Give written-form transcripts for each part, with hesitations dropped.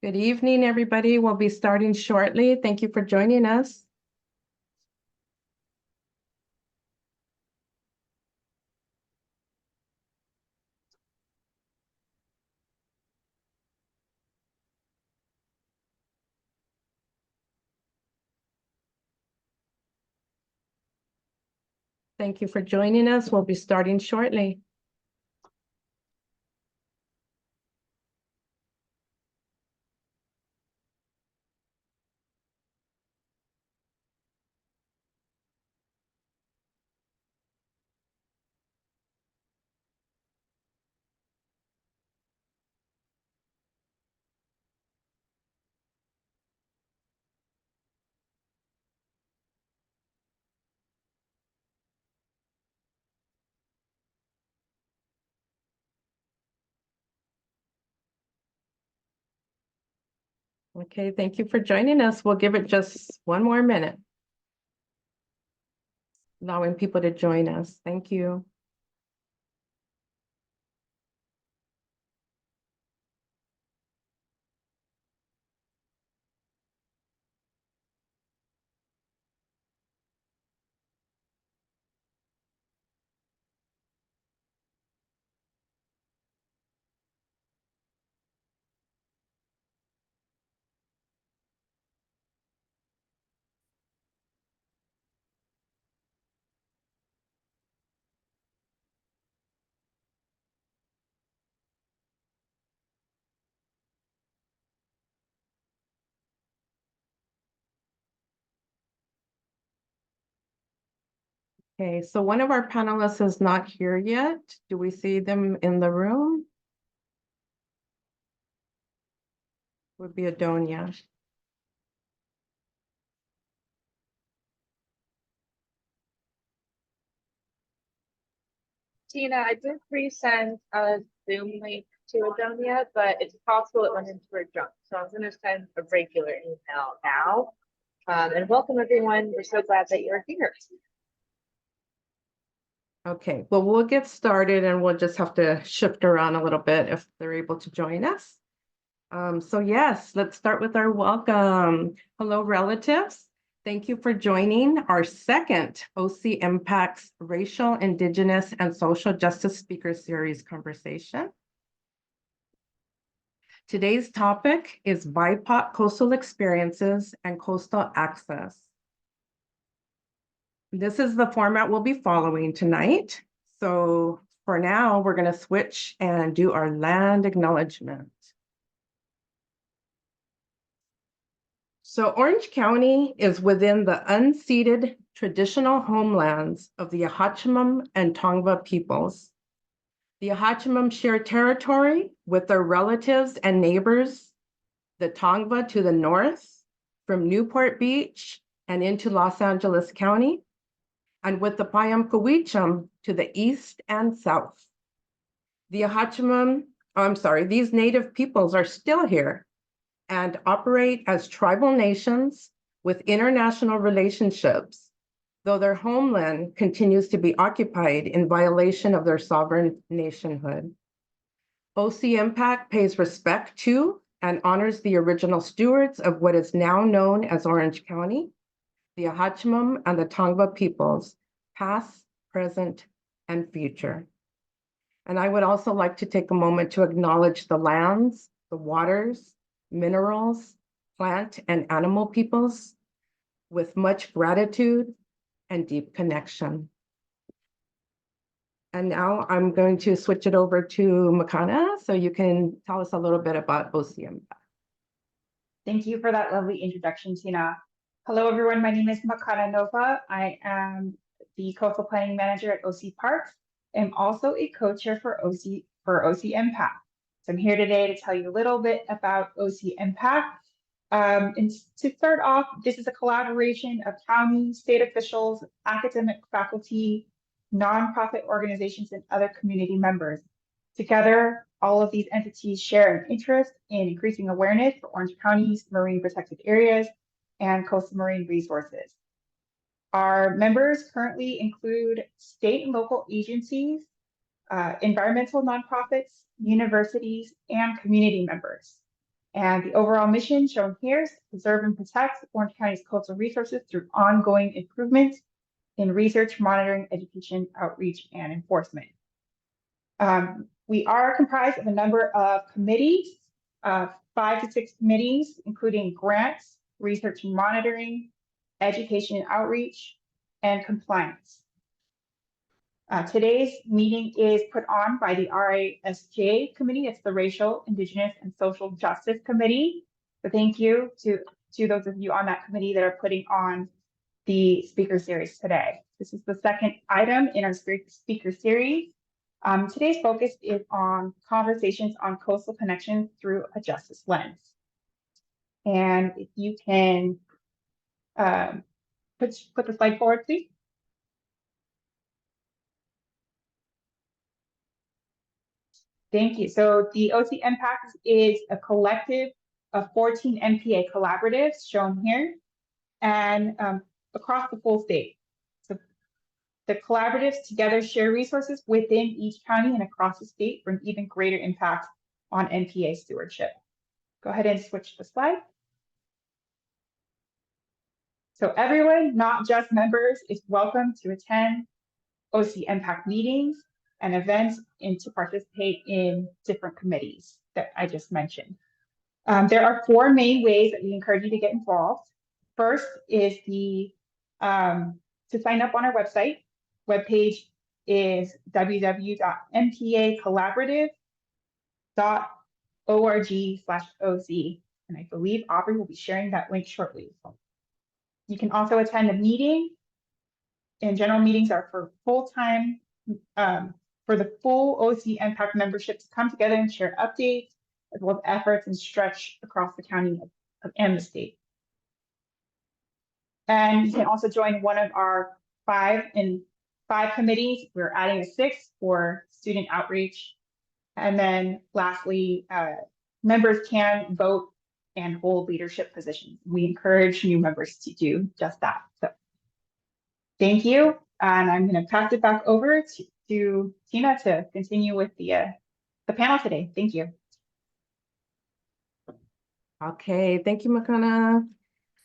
Good evening, everybody. We'll be starting shortly. Thank you for joining us. Thank you for joining us. We'll be starting shortly. Okay, thank you for joining us. We'll give it just one more minute, allowing people to join us. Thank you. Okay, so one of our panelists is not here yet. Do we see them in the room? Would be Adonia. Tina, I did resend a Zoom link to Adonia, but it's possible it went into her junk. So I'm going to send a regular email now. And welcome, everyone. We're so glad that you're here. Okay, well, we'll get started and we'll just have to shift around a little bit if they're able to join us. So yes, let's start with our welcome. Hello, relatives. Thank you for joining our second OCMPAC's Racial, Indigenous, and Social Justice Speaker Series conversation. Today's topic is BIPOC coastal experiences and coastal access. This is the format we'll be following tonight. So for now, we're going to switch and do our land acknowledgement. So Orange County is within the unceded traditional homelands of the Yahachimum and Tongva peoples. The Yahachimum share territory with their relatives and neighbors, the Tongva to the north, from Newport Beach and into Los Angeles County, and with the Payamkawichum to the east and south. The Yahachimum, these native peoples are still here and operate as tribal nations with international relationships, though their homeland continues to be occupied in violation of their sovereign nationhood. OCMPAC pays respect to and honors the original stewards of what is now known as Orange County, the Yahachimum and the Tongva peoples, past, present, and future. And I would also like to take a moment to acknowledge the lands, the waters, minerals, plant, and animal peoples with much gratitude and deep connection. And now I'm going to switch it over to Makana so you can tell us a little bit about OCMPAC. Thank you for that lovely introduction, Tina. Hello, everyone. My name is Makana Nova. I am the Coastal Planning Manager at OC Parks. I'm also a co-chair for OCMPAC. So I'm here today to tell you a little bit about OCMPAC. And to start off, this is a collaboration of county, state officials, academic faculty, nonprofit organizations, and other community members. Together, all of these entities share an interest in increasing awareness for Orange County's marine protected areas and coastal marine resources. Our members currently include state and local agencies, environmental nonprofits, universities, and community members. And the overall mission shown here is to preserve and protect Orange County's coastal resources through ongoing improvement in research, monitoring, education, outreach, and enforcement. We are comprised of a number of committees, 5 to 6 committees, including grants, research and monitoring, education and outreach, and compliance. Today's meeting is put on by the RISJ committee. It's the Racial, Indigenous, and Social Justice Committee. So thank you to those of you on that committee that are putting on the speaker series today. This is the second item in our speaker series. Today's focus is on conversations on coastal connections through a justice lens. And if you can put the slide forward, please. Thank you. So the OCMPAC is a collective of 14 MPA collaboratives shown here and across the full state. So the collaboratives together share resources within each county and across the state for an even greater impact on MPA stewardship. Go ahead and switch the slide. So everyone, not just members, is welcome to attend OCMPAC meetings and events and to participate in different committees that I just mentioned. There are 4 main ways that we encourage you to get involved. First is the to sign up on our website. Webpage is www.mpacollaborative.org/OC. And I believe Aubrey will be sharing that link shortly. You can also attend a meeting, and general meetings are for full-time, for the full OCMPAC membership to come together and share updates, as well as efforts and stretch across the county and the state. And you can also join one of our 5 committees. We're adding a 6th for student outreach. And then lastly, members can vote and hold leadership positions. We encourage new members to do just that. So thank you. And I'm going to pass it back over to Tina to continue with the panel today. Thank you. Okay, thank you, Makana.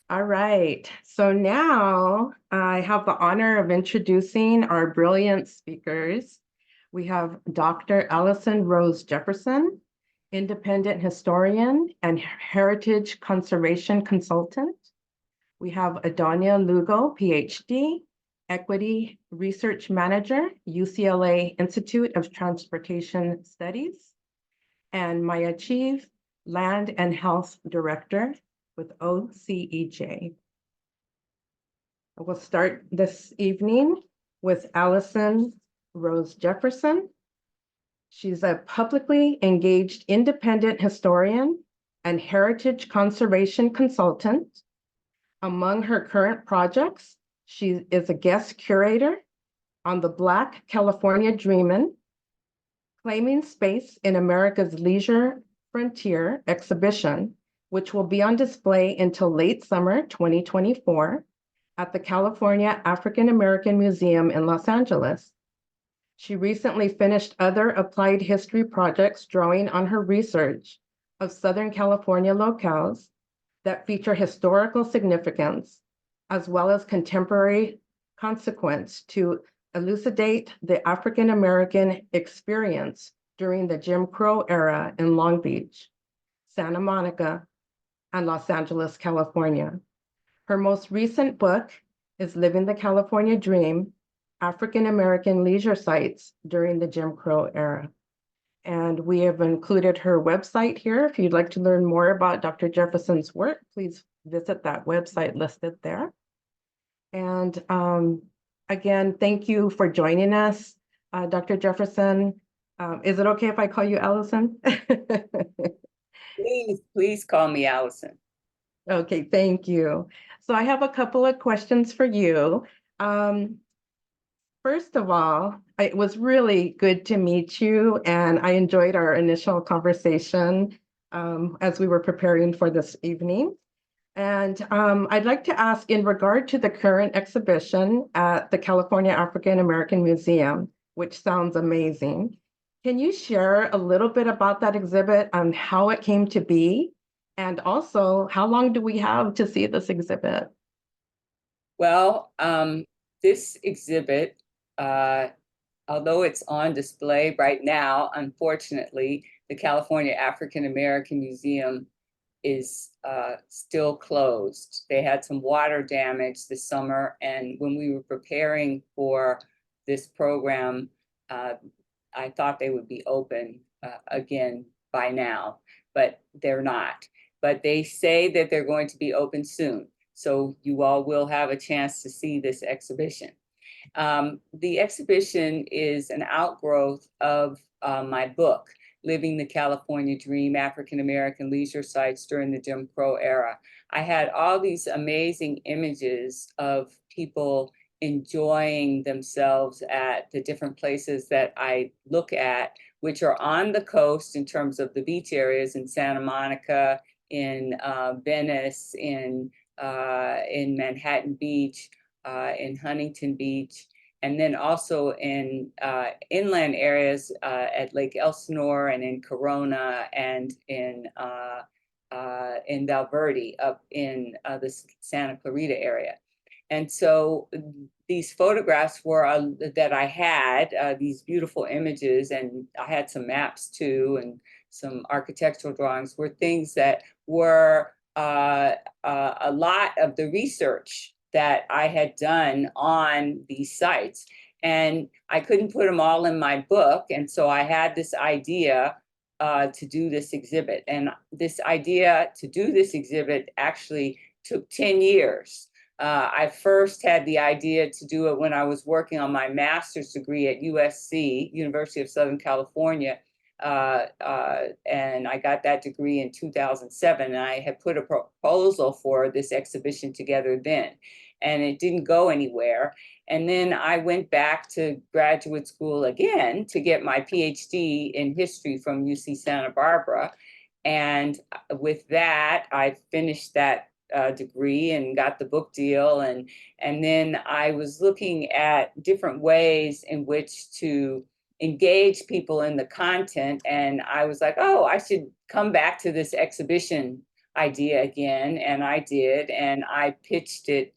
All right, so now I have the honor of introducing our brilliant speakers. We have Dr. Allison Rose Jefferson, independent historian and heritage conservation consultant. We have Adonia Lugo, PhD, equity research manager, UCLA Institute of Transportation Studies, and Maya Chief, land and health director with OCEJ. We'll start this evening with Allison Rose Jefferson. She's a publicly engaged independent historian and heritage conservation consultant. Among her current projects, she is a guest curator on the Black California Dreamin', Claiming Space in America's Leisure Frontier exhibition, which will be on display until late summer 2024 at the California African American Museum in Los Angeles. She recently finished other applied history projects drawing on her research of Southern California locales that feature historical significance, as well as contemporary consequence to elucidate the African American experience during the Jim Crow era in Long Beach, Santa Monica, and Los Angeles, California. Her most recent book is Living the California Dream, African American Leisure Sites During the Jim Crow Era. And we have included her website here. If you'd like to learn more about Dr. Jefferson's work, please visit that website listed there. And again, thank you for joining us, Dr. Jefferson. Is it okay if I call you Allison? Please call me Allison. Okay, thank you. So I have a couple of questions for you. First of all, it was really good to meet you, and I enjoyed our initial conversation as we were preparing for this evening. And I'd like to ask, in regard to the current exhibition at the California African American Museum, which sounds amazing, can you share a little bit about that exhibit and how it came to be? And also, how long do we have to see this exhibit? Well, this exhibit, although it's on display right now, unfortunately, the California African American Museum is still closed. They had some water damage this summer, and when we were preparing for this program, I thought they would be open again by now, but they're not. But they say that they're going to be open soon. So you all will have a chance to see this exhibition. The exhibition is an outgrowth of my book, Living the California Dream, African American Leisure Sites During the Jim Crow Era. I had all these amazing images of people enjoying themselves at the different places that I look at, which are on the coast in terms of the beach areas in Santa Monica, in Venice, in Manhattan Beach, in Huntington Beach, and then also in inland areas at Lake Elsinore and in Corona and in Valverde up in the Santa Clarita area. And so these photographs were that I had, these beautiful images, and I had some maps too, and some architectural drawings, were things that were a lot of the research that I had done on these sites. And I couldn't put them all in my book. And so I had this idea to do this exhibit. And this idea to do this exhibit actually took 10 years. I first had the idea to do it when I was working on my master's degree at USC, University of Southern California. And I got that degree in 2007. And I had put a proposal for this exhibition together then, and it didn't go anywhere. And then I went back to graduate school again to get my PhD in history from UC Santa Barbara. And with that, I finished that degree and got the book deal. And then I was looking at different ways in which to engage people in the content. And I was like, oh, I should come back to this exhibition idea again. And I did. And I pitched it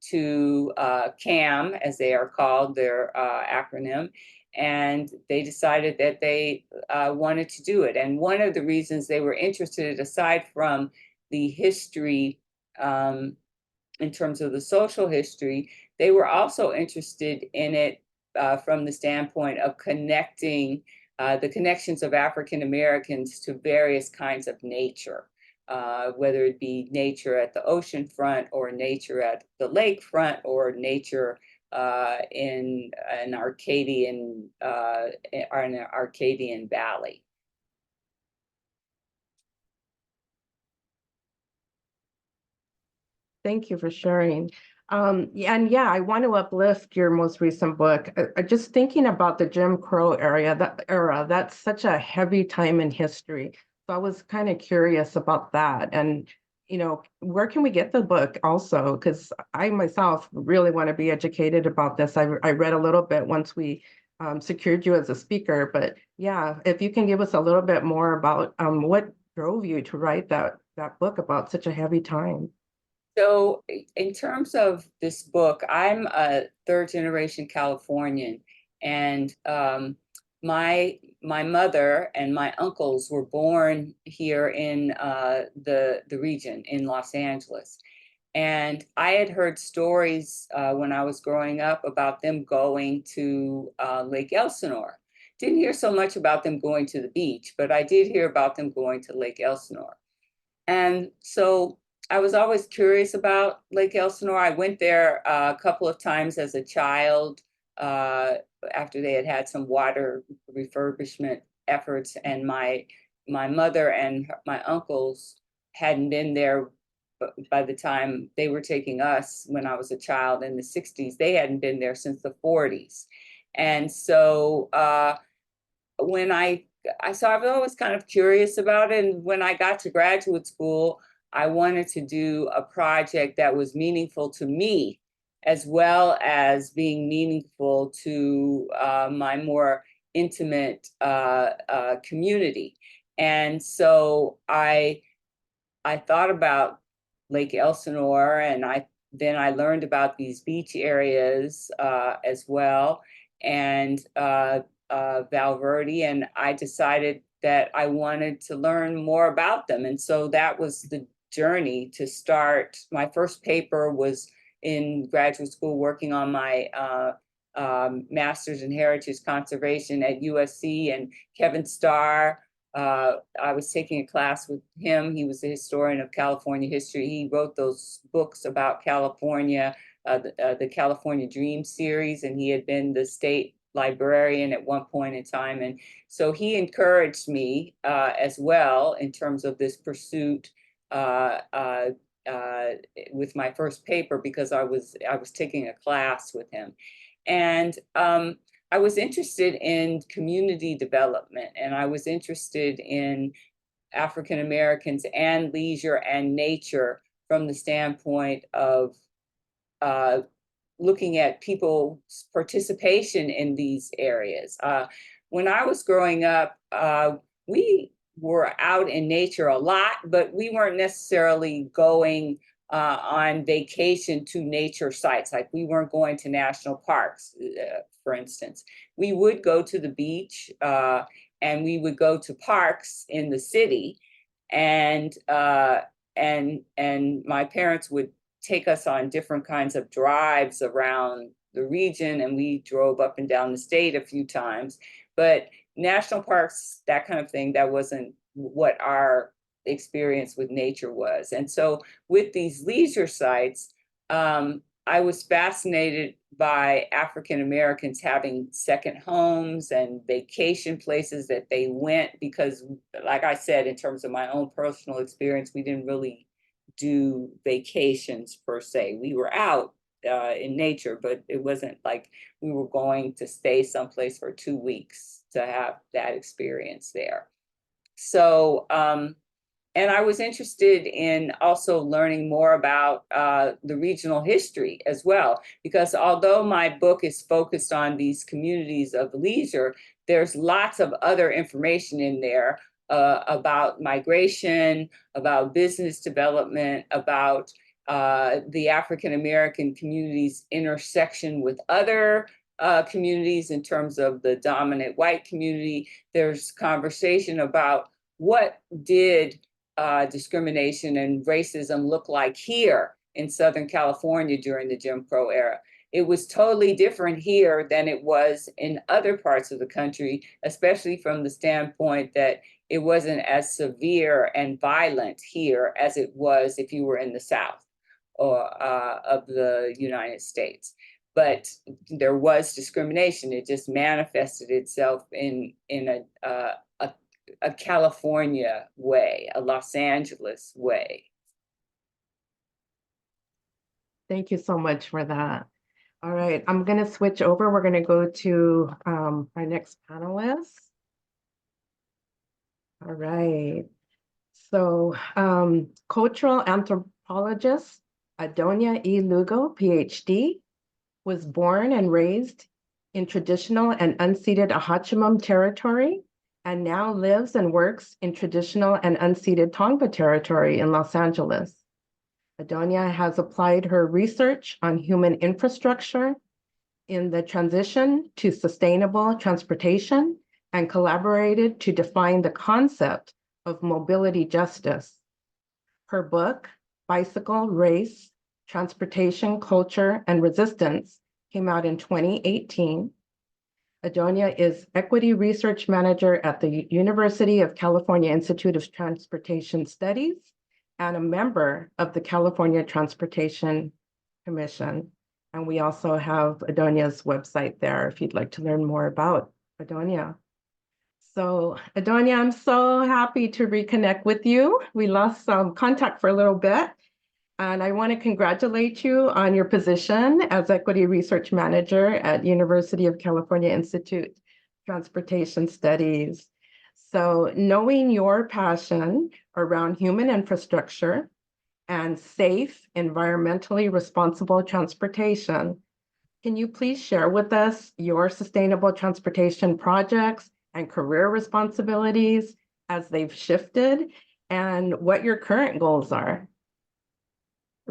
to CAM, as they are called, their acronym. And they decided that they wanted to do it. And one of the reasons they were interested, aside from the history, in terms of the social history, they were also interested in it from the standpoint of connecting the connections of African Americans to various kinds of nature, whether it be nature at the ocean front or nature at the lake front or nature in an Arcadian valley. Thank you for sharing. And yeah, I want to uplift your most recent book. Just thinking about the Jim Crow era, that's such a heavy time in history. So I was kind of curious about that. And, where can we get the book also? Because I myself really want to be educated about this. I read a little bit once we secured you as a speaker, but yeah, if you can give us a little bit more about what drove you to write that book about such a heavy time. So in terms of this book, I'm a third generation Californian, and my mother and my uncles were born here in the region in Los Angeles. And I had heard stories when I was growing up about them going to Lake Elsinore. Didn't hear so much about them going to the beach, but I did hear about them going to Lake Elsinore. And so I was always curious about Lake Elsinore. I went there a couple of times as a child after they had had some water refurbishment efforts, and my mother and my uncles hadn't been there by the time they were taking us when I was a child in the 60s. They hadn't been there since the 40s. And so when I was always kind of curious about it. And when I got to graduate school, I wanted to do a project that was meaningful to me, as well as being meaningful to my more intimate community. And so I I thought about Lake Elsinore, and then I learned about these beach areas as well, and Valverde, and I decided that I wanted to learn more about them. And so that was the journey to start. My first paper was in graduate school working on my master's in heritage conservation at USC, and Kevin Starr, I was taking a class with him. He was a historian of California history. He wrote those books about California, the California Dream series, and he had been the state librarian at one point in time. And so he encouraged me as well in terms of this pursuit with my first paper, because I was taking a class with him. And I was interested in community development, and I was interested in African Americans and leisure and nature from the standpoint of looking at people's participation in these areas. When I was growing up, we were out in nature a lot, but we weren't necessarily going on vacation to nature sites. Like, we weren't going to national parks, for instance. We would go to the beach and we would go to parks in the city, and my parents would take us on different kinds of drives around the region, and we drove up and down the state a few times. But national parks, that kind of thing, that wasn't what our experience with nature was. And so with these leisure sites, I was fascinated by African Americans having second homes and vacation places that they went, because, like I said, in terms of my own personal experience, we didn't really do vacations per se. We were out in nature, but it wasn't like we were going to stay someplace for 2 weeks to have that experience there. So, and I was interested in also learning more about the regional history as well, because although my book is focused on these communities of leisure, there's lots of other information in there about migration, about business development, about the African American community's intersection with other communities in terms of the dominant white community. There's conversation about what did discrimination and racism look like here in Southern California during the Jim Crow era. It was totally different here than it was in other parts of the country, especially from the standpoint that it wasn't as severe and violent here as it was if you were in the South or of the United States. But there was discrimination. It just manifested itself in a California way, a Los Angeles way. Thank you so much for that. All right, I'm going to switch over. We're going to go to our next panelist. All right. So cultural anthropologist Adonia E. Lugo, PhD, was born and raised in traditional and unceded Ahachimum territory, and now lives and works in traditional and unceded Tongva territory in Los Angeles. Adonia has applied her research on human infrastructure in the transition to sustainable transportation and collaborated to define the concept of mobility justice. Her book, Bicycle, Race, Transportation, Culture, and Resistance, came out in 2018. Adonia is Equity Research Manager at the University of California Institute of Transportation Studies and a member of the California Transportation Commission. And we also have Adonia's website there if you'd like to learn more about Adonia. So Adonia, I'm so happy to reconnect with you. We lost some contact for a little bit. And I want to congratulate you on your position as Equity Research Manager at University of California Institute Transportation Studies. So knowing your passion around human infrastructure and safe, environmentally responsible transportation, can you please share with us your sustainable transportation projects and career responsibilities as they've shifted, and what your current goals are.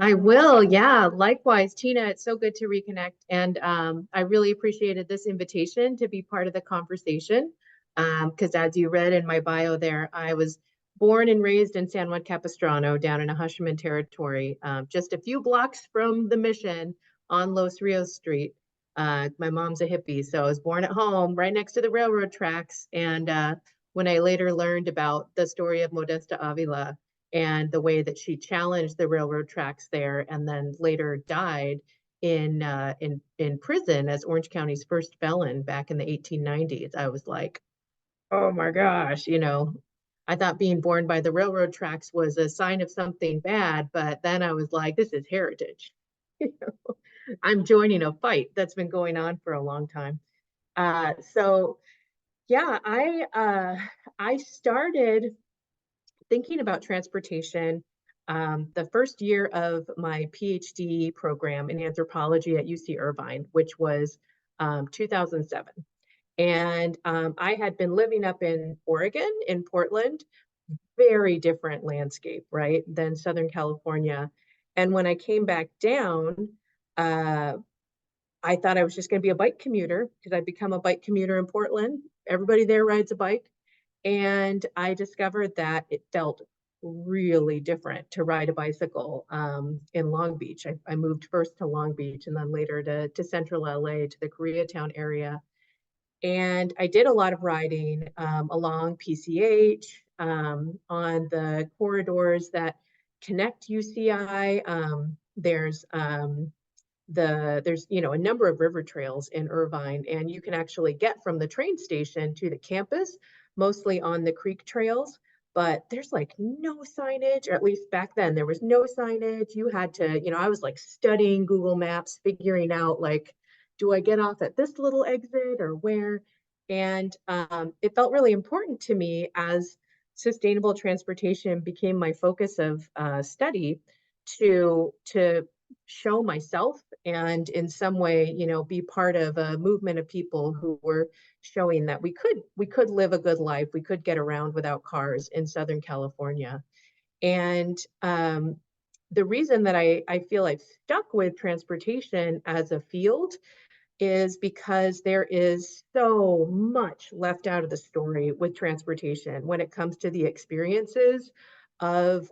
I will, yeah. Likewise, Tina, it's so good to reconnect. And I really appreciated this invitation to be part of the conversation. Because as you read in my bio there, I was born and raised in San Juan Capistrano down in Ahashiman territory, just a few blocks from the mission on Los Rios Street. My mom's a hippie, so I was born at home right next to the railroad tracks. And when I later learned about the story of Modesta Avila, and the way that she challenged the railroad tracks there and then later died in prison as Orange County's first felon back in the 1890s. I was like, oh my gosh, you know, I thought being born by the railroad tracks was a sign of something bad, but then I was like, this is heritage. You know, I'm joining a fight that's been going on for a long time. So yeah, I started thinking about transportation the first year of my PhD program in anthropology at UC Irvine, which was 2007. And I had been living up in Oregon, in Portland, very different landscape, right, than Southern California. And when I came back down, I thought I was just going to be a bike commuter because I'd become a bike commuter in Portland. Everybody there rides a bike. And I discovered that it felt really different to ride a bicycle in Long Beach. I moved first to Long Beach and then later to central LA, to the Koreatown area. And I did a lot of riding along PCH, on the corridors that connect UCI. There's you know, a number of river trails in Irvine, and you can actually get from the train station to the campus, mostly on the creek trails, but there's like no signage, or at least back then there was no signage. You had to, you know, I was like studying Google Maps, figuring out like, do I get off at this little exit or where? And it felt really important to me as sustainable transportation became my focus of study to show myself and in some way, you know, be part of a movement of people who were showing that we could live a good life, we could get around without cars in Southern California. And the reason that I feel I've stuck with transportation as a field is because there is so much left out of the story with transportation when it comes to the experiences of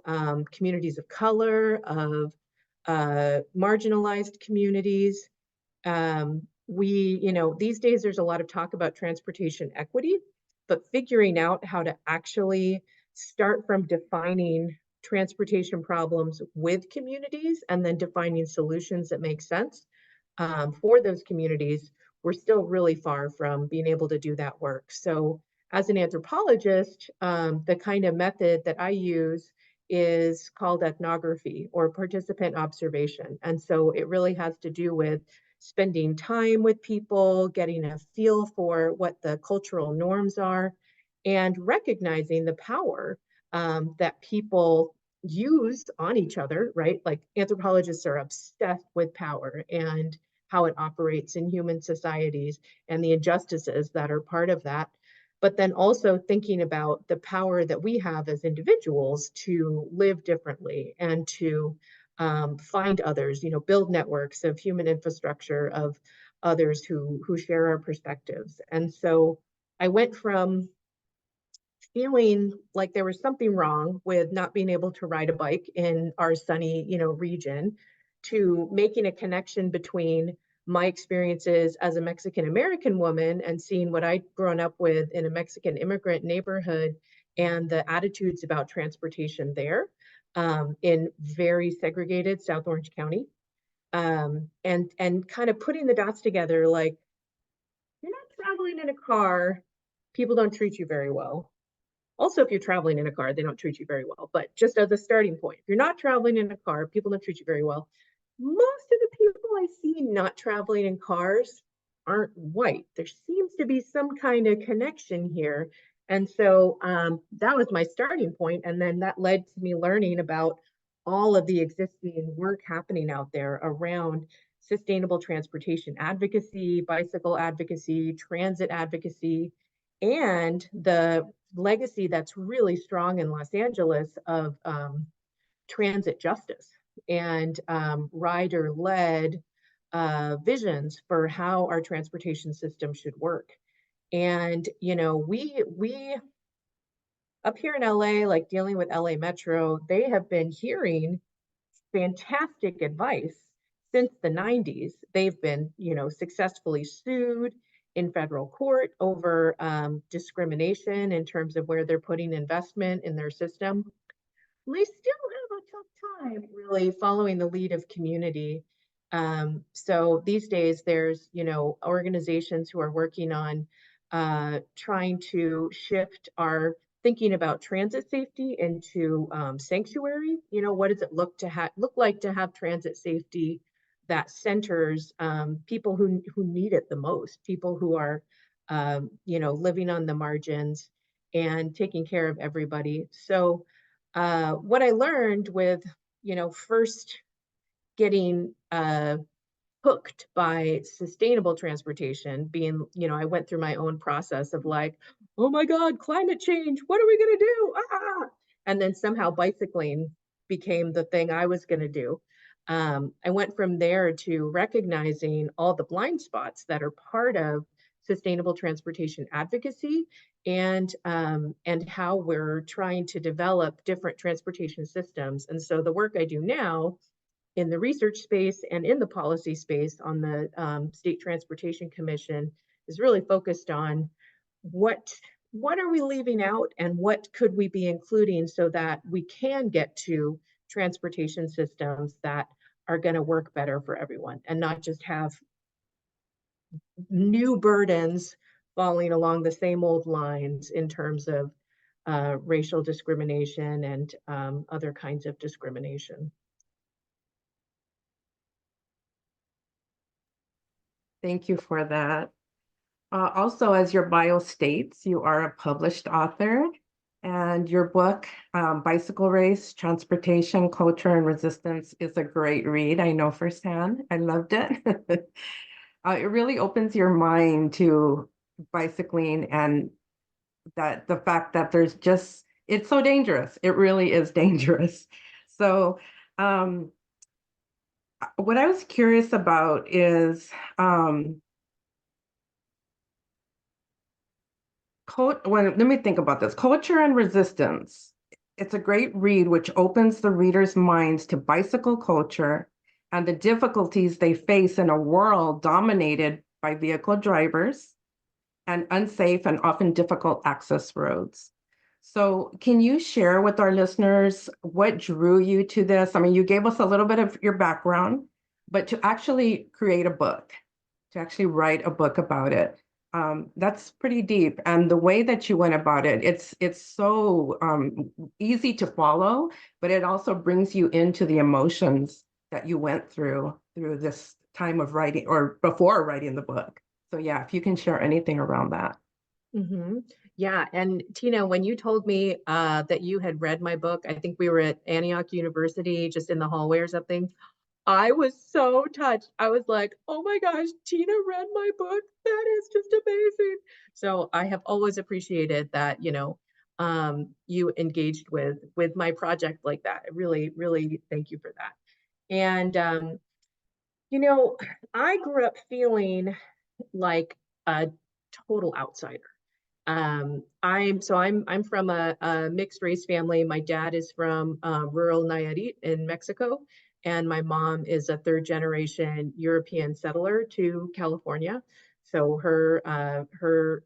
communities of color, of marginalized communities. You know, these days there's a lot of talk about transportation equity, but figuring out how to actually start from defining transportation problems with communities and then defining solutions that make sense for those communities, we're still really far from being able to do that work. So as an anthropologist, the kind of method that I use is called ethnography or participant observation. And so it really has to do with spending time with people, getting a feel for what the cultural norms are, and recognizing the power that people use on each other, right? Like anthropologists are obsessed with power and how it operates in human societies and the injustices that are part of that. But then also thinking about the power that we have as individuals to live differently and to find others, you know, build networks of human infrastructure of others who share our perspectives. And so I went from feeling like there was something wrong with not being able to ride a bike in our sunny, you know, region, to making a connection between my experiences as a Mexican American woman and seeing what I'd grown up with in a Mexican immigrant neighborhood and the attitudes about transportation there in very segregated South Orange County. And kind of putting the dots together, like, you're not traveling in a car, people don't treat you very well. Also, if you're traveling in a car, they don't treat you very well. But just as a starting point, if you're not traveling in a car, people don't treat you very well. Most of the people I see not traveling in cars aren't white. There seems to be some kind of connection here. And so that was my starting point. And then that led to me learning about all of the existing work happening out there around sustainable transportation advocacy, bicycle advocacy, transit advocacy, and the legacy that's really strong in Los Angeles of transit justice and rider-led visions for how our transportation system should work. And, you know, we up here in LA, like dealing with LA Metro, they have been hearing fantastic advice since the 90s. They've been, you know, successfully sued in federal court over discrimination in terms of where they're putting investment in their system. They still have a tough time really following the lead of community. So these days there's, you know, organizations who are working on trying to shift our thinking about transit safety into sanctuary. You know, what does it look like to have transit safety that centers people who need it the most, people who are, you know, living on the margins and taking care of everybody. So what I learned with, you know, first getting hooked by sustainable transportation, being, you know, I went through my own process of like, oh my God, climate change, what are we going to do? Ah! And then somehow bicycling became the thing I was going to do. I went from there to recognizing all the blind spots that are part of sustainable transportation advocacy and how we're trying to develop different transportation systems. And so the work I do now in the research space and in the policy space on the State Transportation Commission is really focused on what are we leaving out and what could we be including so that we can get to transportation systems that are going to work better for everyone and not just have new burdens falling along the same old lines in terms of racial discrimination and other kinds of discrimination. Thank you for that. Also, as your bio states, you are a published author, and your book, Bicycle Race, Transportation, Culture, and Resistance, is a great read. I know firsthand. I loved it. It really opens your mind to bicycling and that the fact that there's just, it's so dangerous. It really is dangerous. So what I was curious about is let me think about this. Culture and Resistance. It's a great read which opens the reader's minds to bicycle culture and the difficulties they face in a world dominated by vehicle drivers and unsafe and often difficult access roads. So can you share with our listeners what drew you to this? I mean, you gave us a little bit of your background, but to actually create a book, to actually write a book about it, that's pretty deep. And the way that you went about it, it's so easy to follow, but it also brings you into the emotions that you went through this time of writing or before writing the book. So yeah, if you can share anything around that. Mm-hmm. Yeah, and Tina, when you told me that you had read my book, I think we were at Antioch University, just in the hallway or something. I was so touched. I was like, oh my gosh, Tina read my book. That is just amazing. So I have always appreciated that, you know, you engaged with my project like that. I really, really thank you for that. And, you know, I grew up feeling like a total outsider. I'm from a mixed race family. My dad is from rural Nayarit in Mexico, and my mom is a third generation European settler to California. So her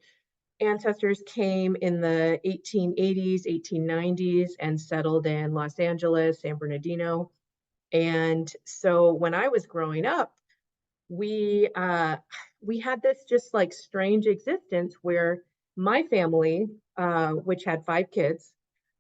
ancestors came in the 1880s, 1890s, and settled in Los Angeles, San Bernardino. And so when I was growing up, we had this just like strange existence where my family, which had 5 kids,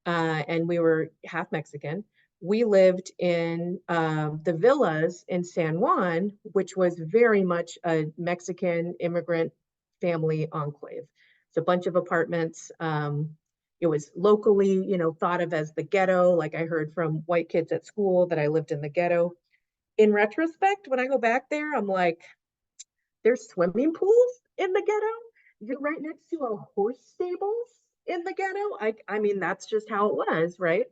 and we were half Mexican, we lived in the villas in San Juan, which was very much a Mexican immigrant family enclave. It's a bunch of apartments. It was locally, you know, thought of as the ghetto. Like I heard from white kids at school that I lived in the ghetto. In retrospect, when I go back there, I'm like, there's swimming pools in the ghetto. You're right next to a horse stables in the ghetto. I mean, that's just how it was, right?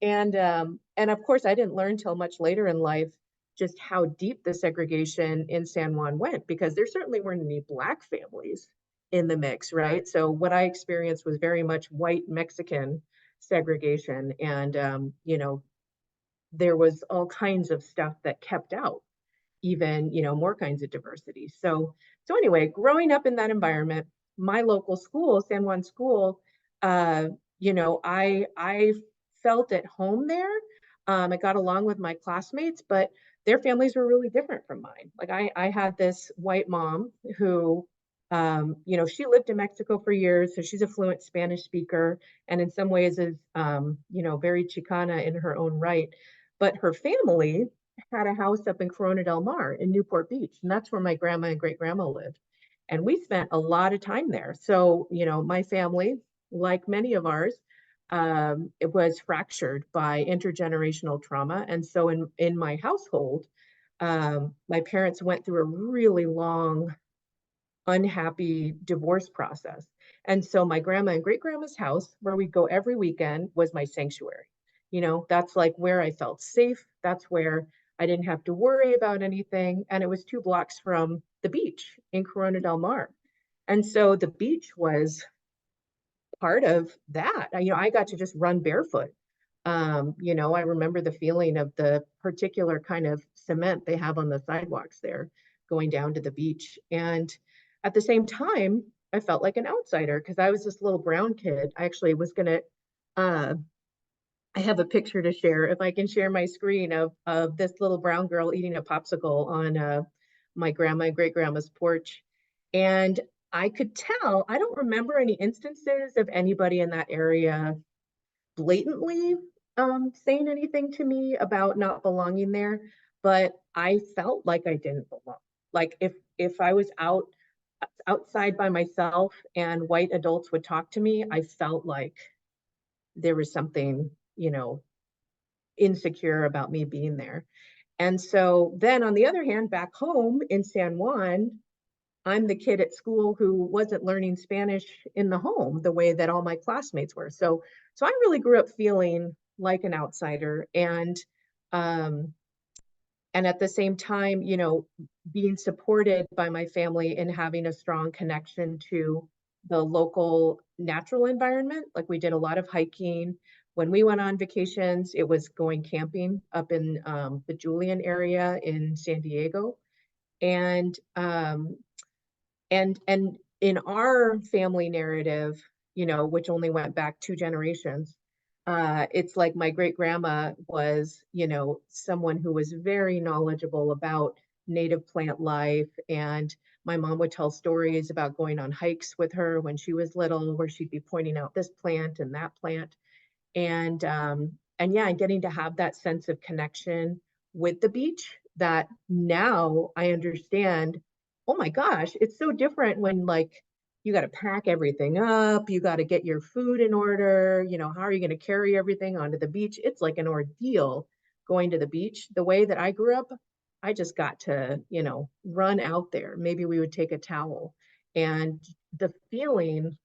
And of course, I didn't learn till much later in life just how deep the segregation in San Juan went, because there certainly weren't any Black families in the mix, right? So what I experienced was very much white Mexican segregation, and you know, there was all kinds of stuff that kept out even, you know, more kinds of diversity. So anyway, growing up in that environment, my local school, San Juan School, you know, I felt at home there. I got along with my classmates, but their families were really different from mine. Like I had this white mom who, you know, she lived in Mexico for years, so she's a fluent Spanish speaker, and in some ways is, you know, very Chicana in her own right. But her family had a house up in Corona del Mar in Newport Beach, and that's where my grandma and great grandma lived. And we spent a lot of time there. So, you know, my family, like many of ours, it was fractured by intergenerational trauma. And so in my household, my parents went through a really long, unhappy divorce process. And so my grandma and great grandma's house, where we go every weekend, was my sanctuary. You know, that's like where I felt safe. That's where I didn't have to worry about anything. And it was 2 blocks from the beach in Corona del Mar. And so the beach was part of that. You know, I got to just run barefoot. You know, I remember the feeling of the particular kind of cement they have on the sidewalks there going down to the beach. And at the same time, I felt like an outsider because I was this little brown kid. I actually was gonna, I have a picture to share. If I can share my screen of this little brown girl eating a popsicle on my grandma and great grandma's porch. And I could tell, I don't remember any instances of anybody in that area blatantly saying anything to me about not belonging there, but I felt like I didn't belong. Like if I was outside by myself and white adults would talk to me, I felt like there was something, you know, insecure about me being there. And so then on the other hand, back home in San Juan, I'm the kid at school who wasn't learning Spanish in the home the way that all my classmates were. So I really grew up feeling like an outsider, um, and at the same time, you know, being supported by my family and having a strong connection to the local natural environment. Like we did a lot of hiking. When we went on vacations, it was going camping up in the Julian area in San Diego. And and in our family narrative, you know, which only went back 2 generations, it's like my great grandma was, you know, someone who was very knowledgeable about native plant life. And my mom would tell stories about going on hikes with her when she was little, where she'd be pointing out this plant and that plant. And yeah, and getting to have that sense of connection with the beach that now I understand, oh my gosh, it's so different when like you got to pack everything up, you got to get your food in order, you know, how are you going to carry everything onto the beach? It's like an ordeal going to the beach. The way that I grew up, I just got to, you know, run out there. Maybe we would take a towel, and the feeling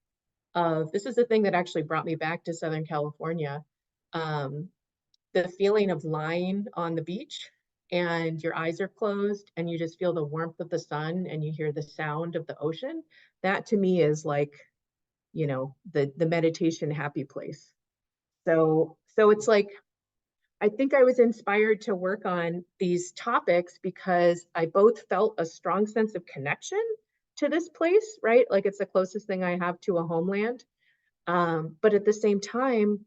of, this is the thing that actually brought me back to Southern California. Um, the feeling of lying on the beach and your eyes are closed and you just feel the warmth of the sun and you hear the sound of the ocean. That to me is like, you know, the meditation happy place. So it's like, I think I was inspired to work on these topics because I both felt a strong sense of connection to this place, right? Like it's the closest thing I have to a homeland. But at the same time,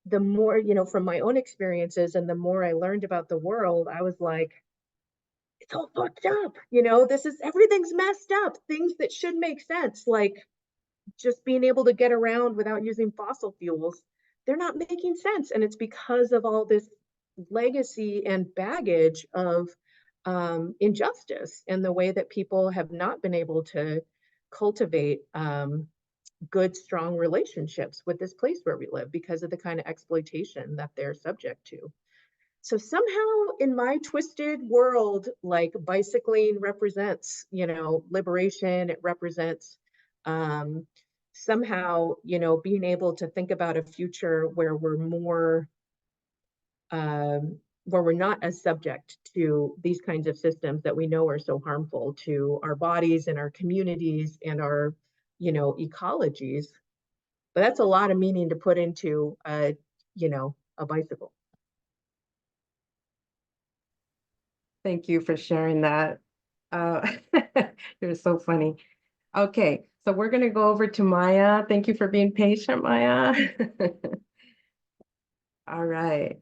the more, you know, from my own experiences and the more I learned about the world, I was like, it's all fucked up. You know, everything's messed up. Things that should make sense, like just being able to get around without using fossil fuels, they're not making sense. And it's because of all this legacy and baggage of injustice and the way that people have not been able to cultivate good, strong relationships with this place where we live because of the kind of exploitation that they're subject to. So somehow in my twisted world, like bicycling represents, you know, liberation, it represents, somehow, you know, being able to think about a future where we're more, where we're not as subject to these kinds of systems that we know are so harmful to our bodies and our communities and our, you know, ecologies. But that's a lot of meaning to put into a, you know, a bicycle. Thank you for sharing that. You're so funny. Okay, so we're gonna go over to Maya. Thank you for being patient, Maya. All right.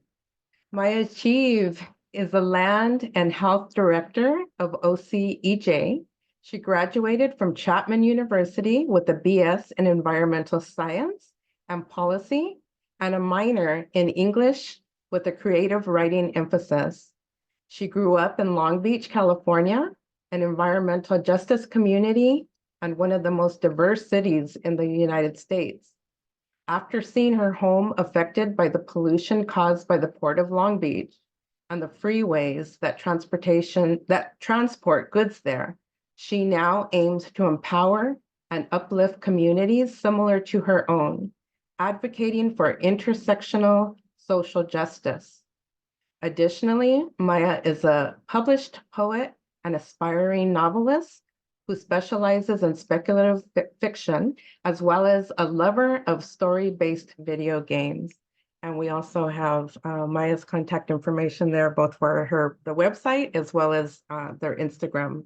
Maya Cheeve is the Land and Health Director of OCEJ. She graduated from Chapman University with a BS in Environmental Science and Policy and a minor in English with a creative writing emphasis. She grew up in Long Beach, California, an environmental justice community and one of the most diverse cities in the United States. After seeing her home affected by the pollution caused by the Port of Long Beach and the freeways that transport goods there, she now aims to empower and uplift communities similar to her own, advocating for intersectional social justice. Additionally, Maya is a published poet and aspiring novelist who specializes in speculative fiction, as well as a lover of story-based video games. And we also have Maya's contact information there, both for the website as well as their Instagram.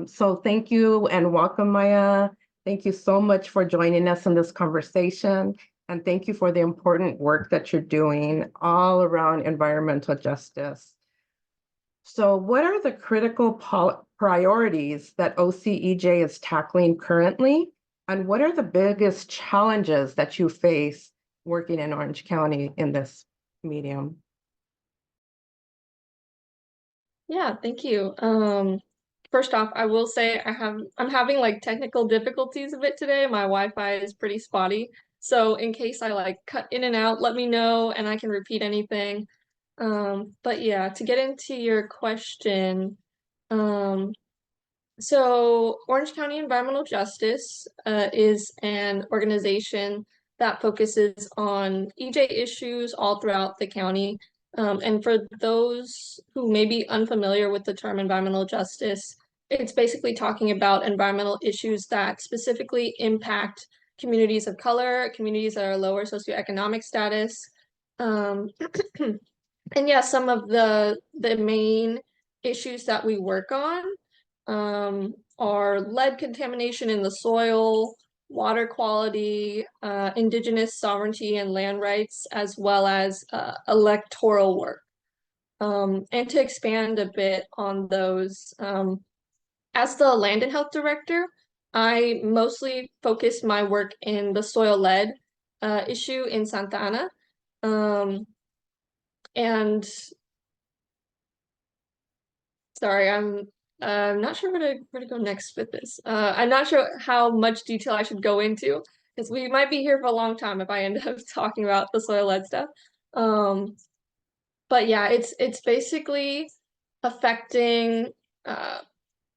So thank you and welcome, Maya. Thank you so much for joining us in this conversation. And thank you for the important work that you're doing all around environmental justice. So what are the critical priorities that OCEJ is tackling currently? And what are the biggest challenges that you face working in Orange County in this medium? Yeah, thank you. First off, I will say I'm having like technical difficulties a bit today. My Wi-Fi is pretty spotty. So in case I like cut in and out, let me know and I can repeat anything. But yeah, to get into your question, so Orange County Environmental Justice is an organization that focuses on EJ issues all throughout the county. And for those who may be unfamiliar with the term environmental justice, it's basically talking about environmental issues that specifically impact communities of color, communities that are lower socioeconomic status. And yeah, some of the main issues that we work on are lead contamination in the soil, water quality, Indigenous sovereignty and land rights, as well as electoral work. And to expand a bit on those, as the Land and Health Director, I mostly focus my work in the soil lead issue in Santa Ana. And sorry, I'm not sure where to go next with this. I'm not sure how much detail I should go into because we might be here for a long time if I end up talking about the soil lead stuff. But yeah, it's basically affecting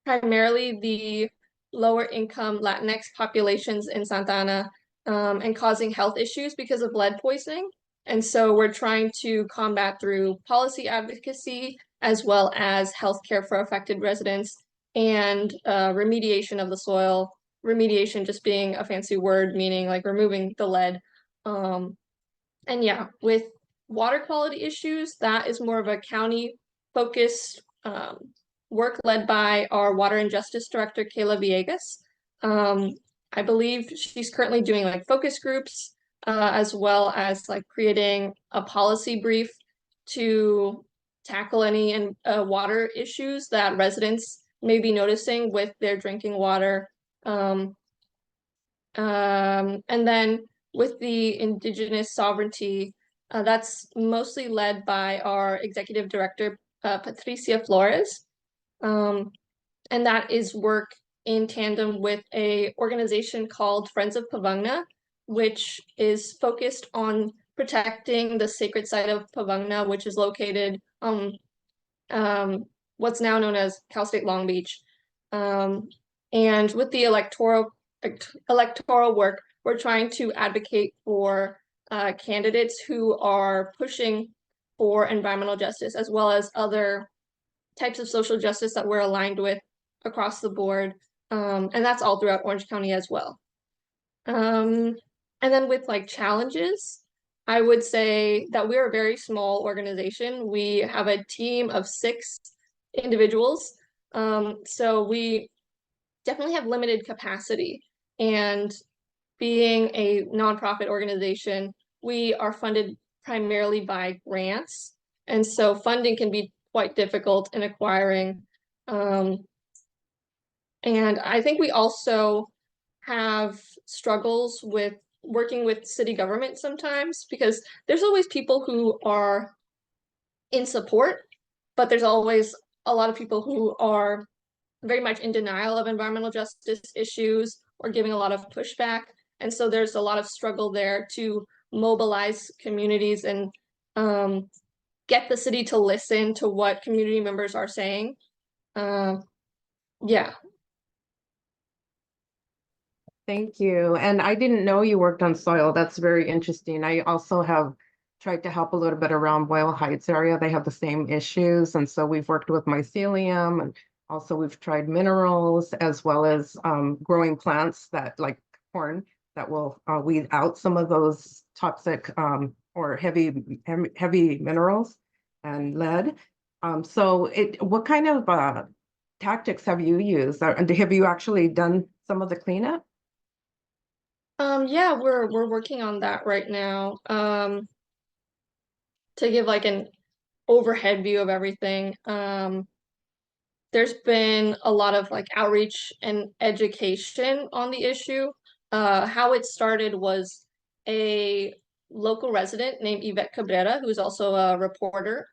primarily the lower income Latinx populations in Santa Ana and causing health issues because of lead poisoning. And so we're trying to combat through policy advocacy as well as healthcare for affected residents and remediation of the soil. Remediation just being a fancy word, meaning like removing the lead. And yeah, with water quality issues, that is more of a county focused work led by our Water and Justice Director, Kayla Villegas. I believe she's currently doing like focus groups as well as like creating a policy brief to tackle any water issues that residents may be noticing with their drinking water. And then with the Indigenous sovereignty, that's mostly led by our Executive Director, Patricia Flores. And that is work in tandem with an organization called Friends of Pavangna, which is focused on protecting the sacred site of Pavangna, which is located on what's now known as Cal State Long Beach. And with the electoral electoral work, we're trying to advocate for candidates who are pushing for environmental justice, as well as other types of social justice that we're aligned with across the board. And that's all throughout Orange County as well. And then with like challenges, I would say that we're a very small organization. We have a team of 6 individuals. So we definitely have limited capacity. And being a nonprofit organization, we are funded primarily by grants. And so funding can be quite difficult in acquiring. And I think we also have struggles with working with city government sometimes, because there's always people who are in support, but there's always a lot of people who are very much in denial of environmental justice issues or giving a lot of pushback. And so there's a lot of struggle there to mobilize communities and get the city to listen to what community members are saying. Yeah. Thank you. And I didn't know you worked on soil. That's very interesting. I also have tried to help a little bit around Boyle Heights area. They have the same issues. And so we've worked with mycelium, and also we've tried minerals, as well as growing plants that, like corn, that will weed out some of those toxic or heavy minerals and lead. So what kind of tactics have you used? And have you actually done some of the cleanup? Yeah, we're working on that right now. To give like an overhead view of everything. There's been a lot of like outreach and education on the issue. How it started was a local resident named Yvette Cabrera, who's also a reporter,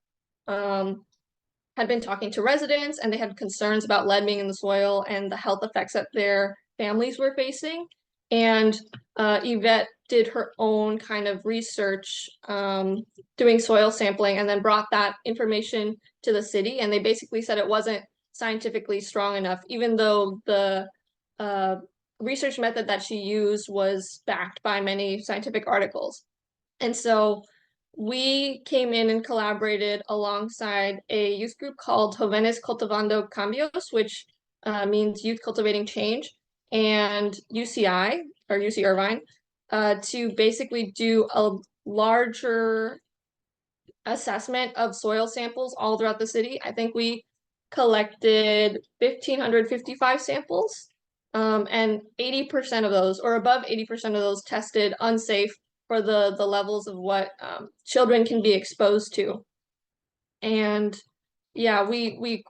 had been talking to residents, and they had concerns about lead being in the soil and the health effects that their families were facing. And Yvette did her own kind of research, doing soil sampling, and then brought that information to the city. And they basically said it wasn't scientifically strong enough, even though the research method that she used was backed by many scientific articles. And so we came in and collaborated alongside a youth group called Jóvenes Cultivando Cambios, which means Youth Cultivating Change, and UCI, or UC Irvine, to basically do a larger assessment of soil samples all throughout the city. I think we collected 1,555 samples, and 80% of those, or above 80% of those, tested unsafe for the levels of what children can be exposed to. And yeah, we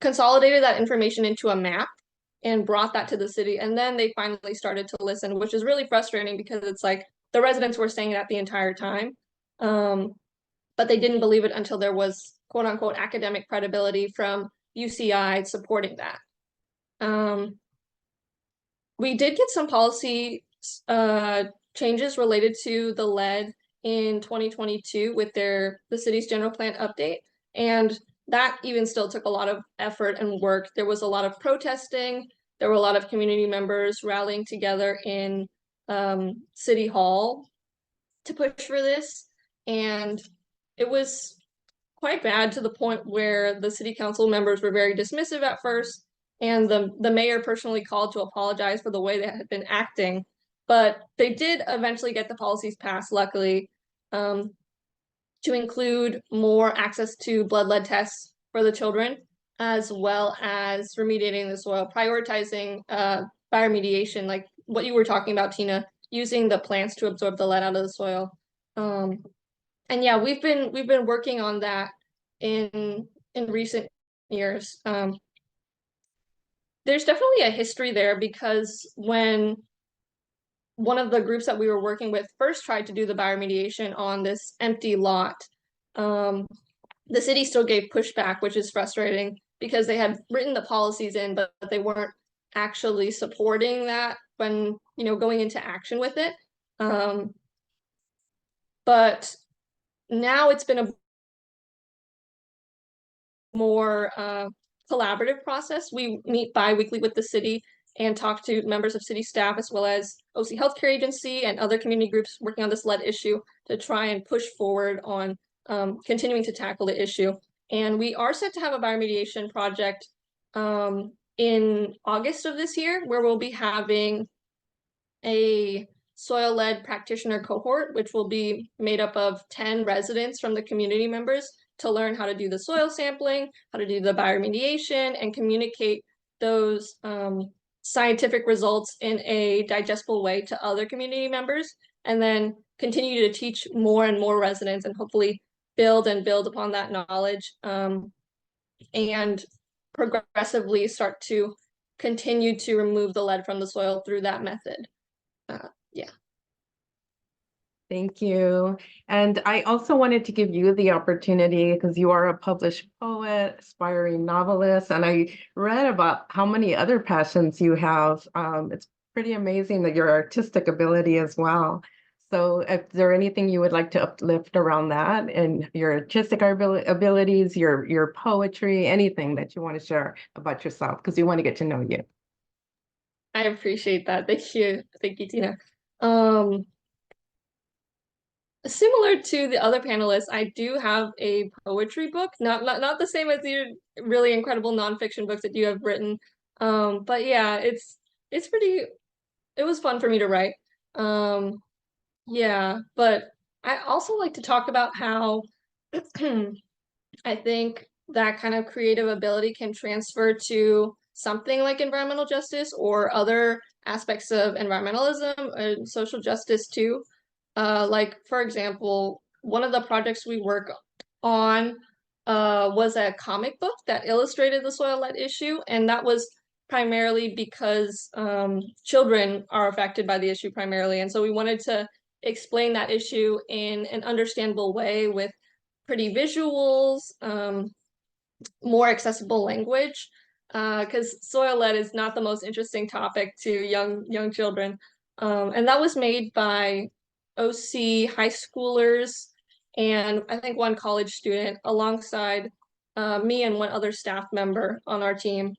consolidated that information into a map and brought that to the city. And then they finally started to listen, which is really frustrating, because it's like the residents were saying that the entire time. But they didn't believe it until there was quote unquote academic credibility from UCI supporting that. We did get some policy changes related to the lead in 2022 with the city's general plan update. And that even still took a lot of effort and work. There was a lot of protesting. There were a lot of community members rallying together in City Hall to push for this. And it was quite bad, to the point where the city council members were very dismissive at first. And the mayor personally called to apologize for the way they had been acting. But they did eventually get the policies passed, luckily, to include more access to blood lead tests for the children, as well as remediating the soil, prioritizing bioremediation, like what you were talking about, Tina, using the plants to absorb the lead out of the soil. And yeah, we've been working on that in recent years. There's definitely a history there, because when one of the groups that we were working with first tried to do the bioremediation on this empty lot, the city still gave pushback, which is frustrating, because they had written the policies in, but they weren't actually supporting that when, going into action with it. But now it's been a more collaborative process. We meet bi-weekly with the city, and talk to members of city staff as well as OC Healthcare Agency and other community groups working on this lead issue to try and push forward on continuing to tackle the issue. And we are set to have a bioremediation project in August of this year, where we'll be having a soil lead practitioner cohort, which will be made up of 10 residents from the community members to learn how to do the soil sampling, how to do the bioremediation, and communicate those scientific results in a digestible way to other community members, and then continue to teach more and more residents and hopefully build upon that knowledge and progressively start to continue to remove the lead from the soil through that method. Yeah. Thank you. And I also wanted to give you the opportunity, because you are a published poet, aspiring novelist, and I read about how many other passions you have. It's pretty amazing that your artistic ability as well. So if there anything you would like to uplift around that and your artistic abilities, your poetry, anything that you want to share about yourself, because we want to get to know you. I appreciate that. Thank you. Thank you, Tina. Similar to the other panelists, I do have a poetry book, not the same as your really incredible nonfiction books that you have written. But yeah, it was fun for me to write. Yeah, but I also like to talk about how I think that kind of creative ability can transfer to something like environmental justice or other aspects of environmentalism and social justice too. Like, for example, one of the projects we work on was a comic book that illustrated the soil lead issue, and that was primarily because children are affected by the issue primarily, and so we wanted to explain that issue in an understandable way with pretty visuals, more accessible language, because soil lead is not the most interesting topic to young children. And that was made by OC high schoolers and I think one college student alongside me and one other staff member on our team.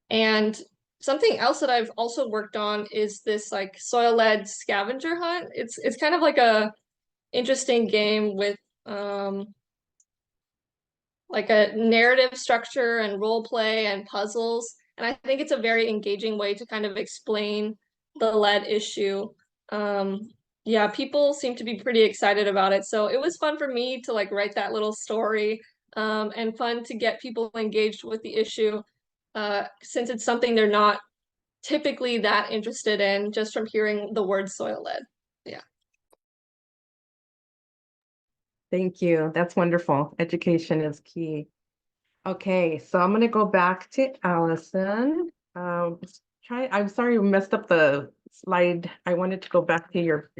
And something else that I've also worked on is this like soil lead scavenger hunt. It's kind of like a interesting game with like a narrative structure and role play and puzzles. And I think it's a very engaging way to kind of explain the lead issue. Yeah, people seem to be pretty excited about it. So it was fun for me to like write that little story and fun to get people engaged with the issue since it's something they're not typically that interested in just from hearing the word soil lead. Yeah. Thank you. That's wonderful. Education is key. Okay, so I'm going to go back to Allison. I'm sorry we messed up the slide. I wanted to go back to your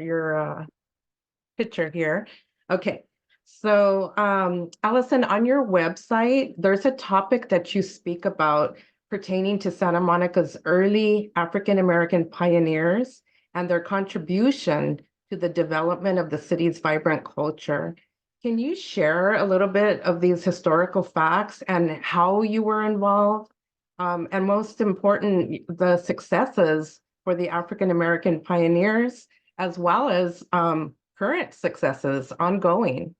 picture here. Okay, so Allison, on your website, there's a topic that you speak about pertaining to Santa Monica's early African-American pioneers and their contribution to the development of the city's vibrant culture. Can you share a little bit of these historical facts and how you were involved? And most important, the successes for the African-American pioneers, as well as current successes ongoing.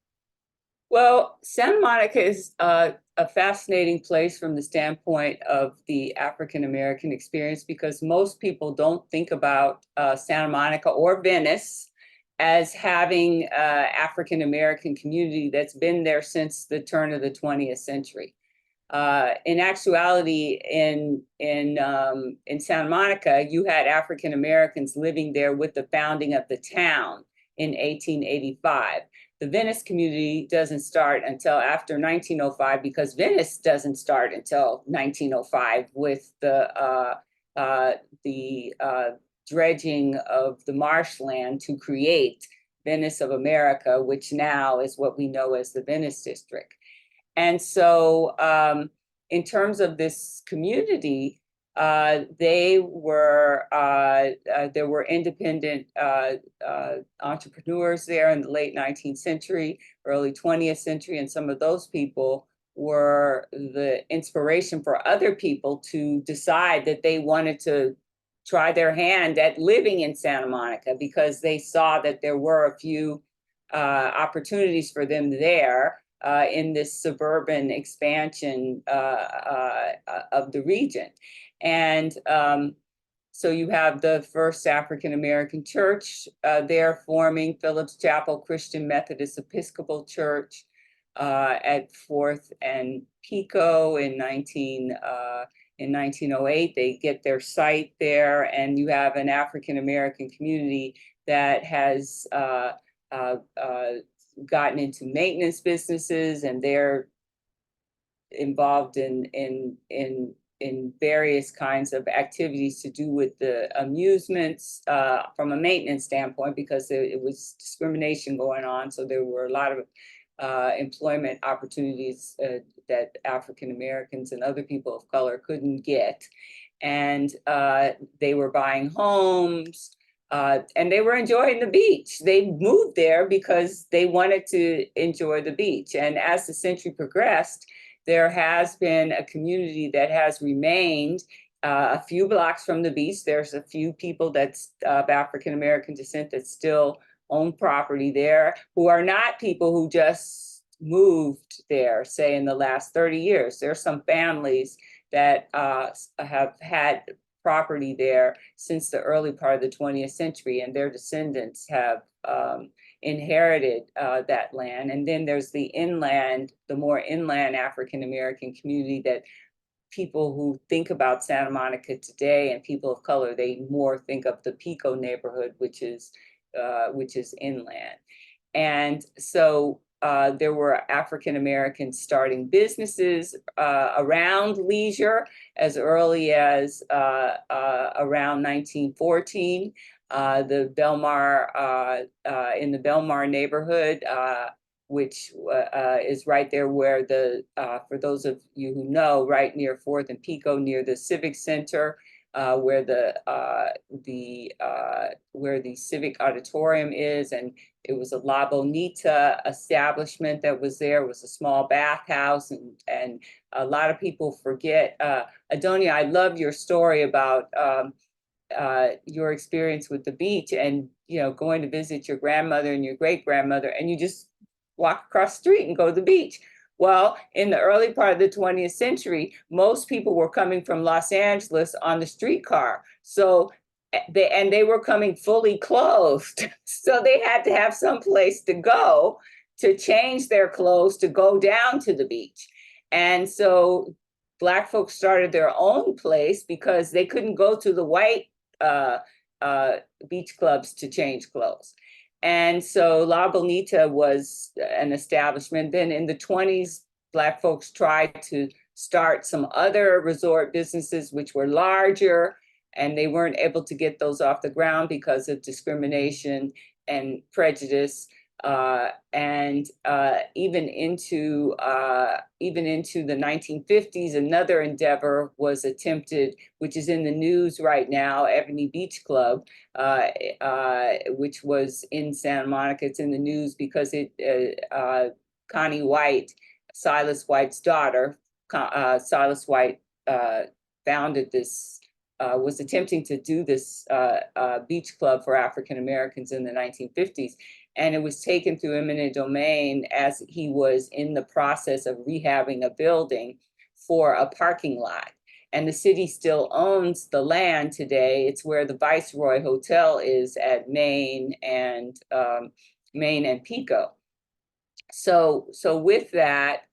Well, Santa Monica is a fascinating place from the standpoint of the African-American experience because most people don't think about Santa Monica or Venice as having African-American community that's been there since the turn of the 20th century. In actuality, in Santa Monica, you had African-Americans living there with the founding of the town in 1885. The Venice community doesn't start until after 1905 because Venice doesn't start until 1905 with the dredging of the marshland to create Venice of America, which now is what we know as the Venice District. And so in terms of this community, there were independent entrepreneurs there in the late 19th century, early 20th century, and some of those people were the inspiration for other people to decide that they wanted to try their hand at living in Santa Monica because they saw that there were a few opportunities for them there in this suburban expansion of the region. And so you have the first African-American church there forming, Phillips Chapel Christian Methodist Episcopal Church at 4th and Pico in 1908. They get their site there, and you have an African-American community that has gotten into maintenance businesses, and they're involved in various kinds of activities to do with the amusements from a maintenance standpoint, because it was discrimination going on. So there were a lot of employment opportunities that African Americans and other people of color couldn't get. And they were buying homes, and they were enjoying the beach. They moved there because they wanted to enjoy the beach. And as the century progressed, there has been a community that has remained a few blocks from the beach. There's a few people that's of African American descent that still own property there, who are not people who just moved there, say in the last 30 years. There are some families that have had property there since the early part of the 20th century, and their descendants have inherited that land. And then there's the inland, the more inland African American community that people who think about Santa Monica today and people of color, they more think of the Pico neighborhood, which is inland. And so there were African Americans starting businesses around leisure as early as around 1914. The Belmar, in the Belmar neighborhood, which is right there where the, for those of you who know, right near 4th and Pico, near the Civic Center, where the Civic Auditorium is, and it was a La Bonita establishment that was there. It was a small bathhouse, and a lot of people forget. Adonia, I love your story about your experience with the beach, and going to visit your grandmother and your great grandmother, and you just walk across the street and go to the beach. Well, in the early part of the 20th century, most people were coming from Los Angeles on the streetcar. So they were coming fully clothed. So they had to have some place to go to change their clothes to go down to the beach. And so Black folks started their own place because they couldn't go to the white beach clubs to change clothes. And so La Bonita was an establishment. Then in the 20s, Black folks tried to start some other resort businesses, which were larger, and they weren't able to get those off the ground because of discrimination and prejudice. And even into the 1950s, another endeavor was attempted, which is in the news right now, Ebony Beach Club, which was in Santa Monica. It's in the news because Connie White, Silas White's daughter, Silas White founded this, was attempting to do this beach club for African Americans in the 1950s. And it was taken through eminent domain as he was in the process of rehabbing a building for a parking lot. And the city still owns the land today. It's where the Viceroy Hotel is at Main and Pico. So with that,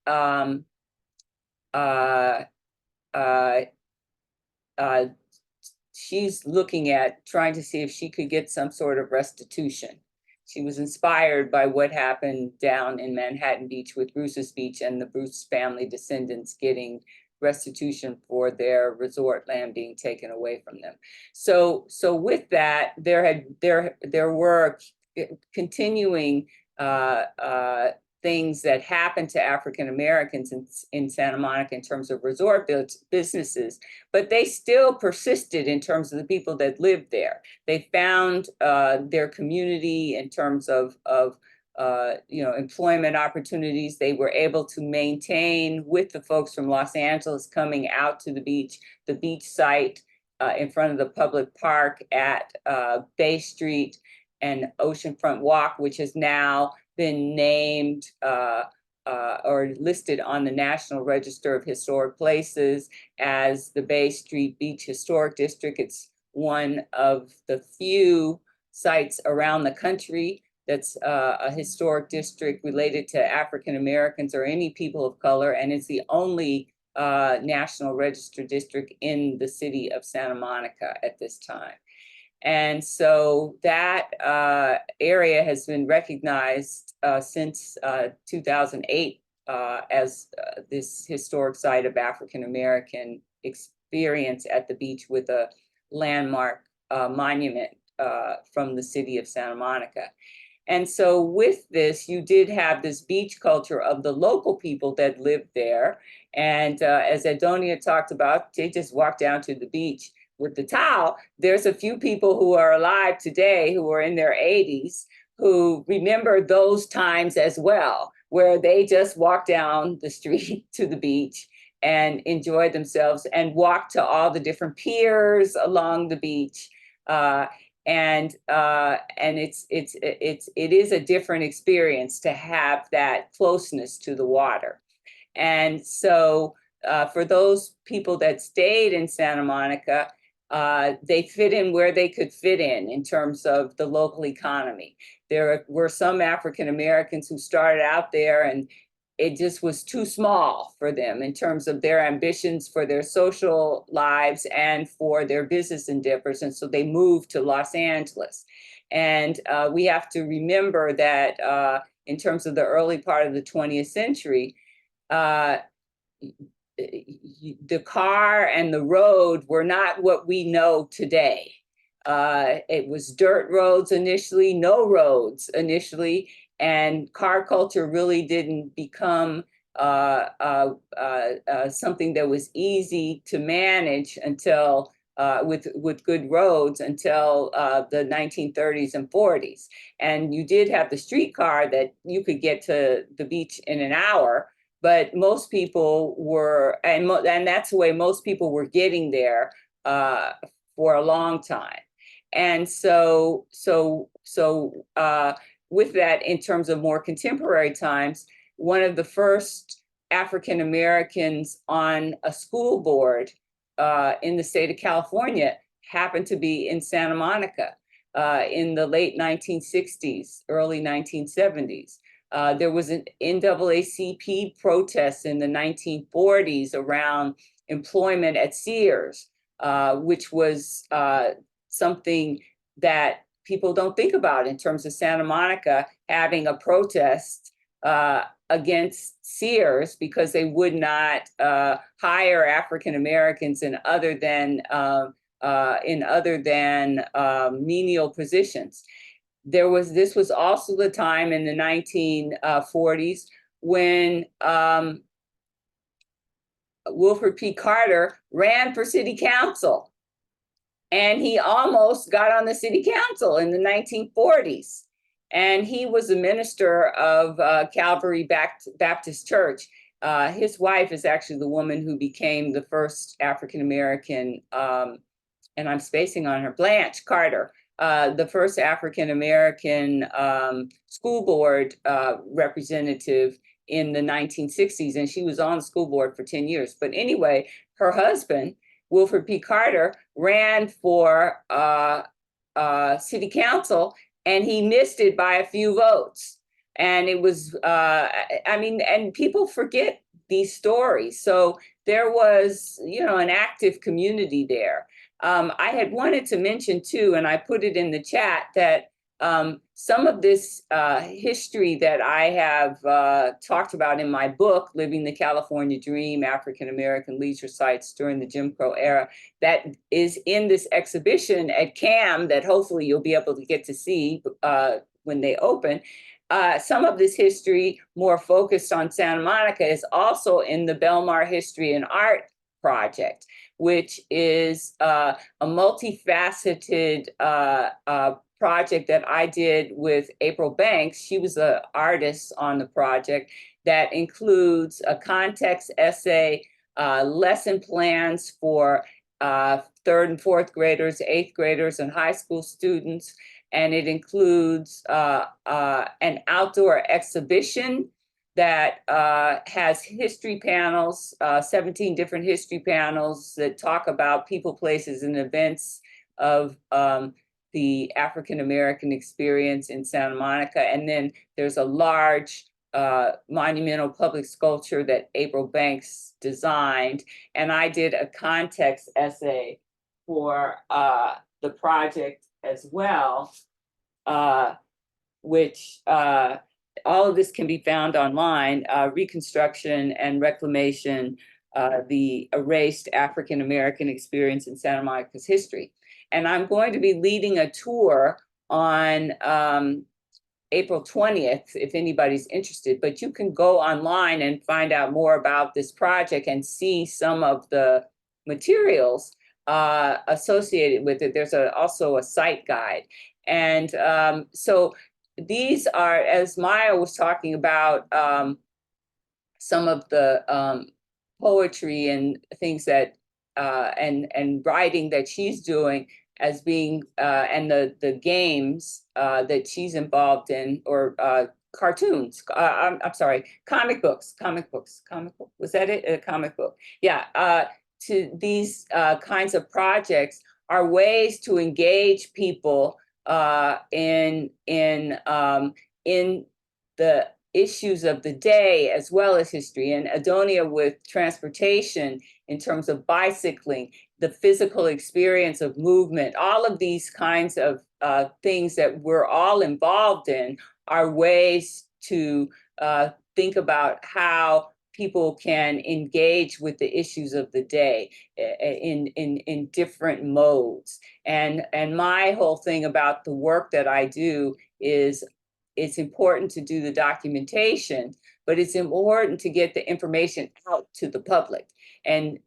she's looking at trying to see if she could get some sort of restitution. She was inspired by what happened down in Manhattan Beach with Bruce's Beach and the Bruce family descendants getting restitution for their resort land being taken away from them. So with that, there were continuing things that happened to African Americans in Santa Monica in terms of resort businesses, but they still persisted in terms of the people that lived there. They found their community in terms of employment opportunities. They were able to maintain with the folks from Los Angeles coming out to the beach site in front of the public park at Bay Street and Oceanfront Walk, which has now been named or listed on the National Register of Historic Places as the Bay Street Beach Historic District. It's one of the few sites around the country that's a historic district related to African Americans or any people of color, and it's the only National Register district in the city of Santa Monica at this time. And so that area has been recognized since 2008 as this historic site of African American experience at the beach with a landmark monument from the city of Santa Monica. And so with this, you did have this beach culture of the local people that lived there. And as Adonia talked about, they just walked down to the beach with the towel. There's a few people who are alive today who are in their 80s who remember those times as well, where they just walked down the street to the beach and enjoyed themselves and walked to all the different piers along the beach. And it is a different experience to have that closeness to the water. And so for those people that stayed in Santa Monica, they fit in where they could fit in terms of the local economy. There were some African Americans who started out there and it just was too small for them in terms of their ambitions for their social lives and for their business endeavors. And so they moved to Los Angeles. And we have to remember that in terms of the early part of the 20th century, the car and the road were not what we know today. It was dirt roads initially, no roads initially, and car culture really didn't become something that was easy to manage until with good roads until the 1930s and 40s. And you did have the streetcar that you could get to the beach in an hour, but most people were, and that's the way most people were getting there for a long time. And so with that, in terms of more contemporary times, one of the first African Americans on a school board in the state of California happened to be in Santa Monica in the late 1960s, early 1970s. There was an NAACP protest in the 1940s around employment at Sears, which was something that people don't think about in terms of Santa Monica having a protest against Sears because they would not hire African Americans in other than menial positions. This was also the time in the 1940s when Wilford P. Carter ran for city council. And he almost got on the city council in the 1940s. And he was a minister of Calvary Baptist Church. His wife is actually the woman who became the first African-American, and I'm spacing on her, Blanche Carter, the first African-American school board representative in the 1960s. And she was on the school board for 10 years. But anyway, her husband, Wilford P. Carter, ran for city council, and he missed it by a few votes. And it was, and people forget these stories. So there was, an active community there. I had wanted to mention too, and I put it in the chat, that some of this history that I have talked about in my book, Living the California Dream, African American Leisure Sites During the Jim Crow Era, that is in this exhibition at CAM that hopefully you'll be able to get to see when they open. Some of this history, more focused on Santa Monica, is also in the Belmar History and Art Project, which is a multifaceted project that I did with April Banks. She was an artist on the project that includes a context essay, lesson plans for third and fourth graders, eighth graders, and high school students. And it includes an outdoor exhibition that has history panels, 17 different history panels that talk about people, places, and events of the African American experience in Santa Monica. And then there's a large monumental public sculpture that April Banks designed. And I did a context essay for the project as well, which all of this can be found online, Reconstruction and Reclamation, the Erased African American Experience in Santa Monica's History. And I'm going to be leading a tour on April 20th, if anybody's interested, but you can go online and find out more about this project and see some of the materials associated with it. There's also a site guide. And so these are, as Maya was talking about, some of the poetry and things that and writing that she's doing as being and the games that she's involved in, or cartoons. I'm sorry, comic books. Was that it? A comic book? Yeah. To these kinds of projects are ways to engage people in the issues of the day as well as history. And Adonia with transportation in terms of bicycling, the physical experience of movement, all of these kinds of things that we're all involved in are ways to think about how people can engage with the issues of the day in different modes. And my whole thing about the work that I do is it's important to do the documentation, but it's important to get the information out to the public. And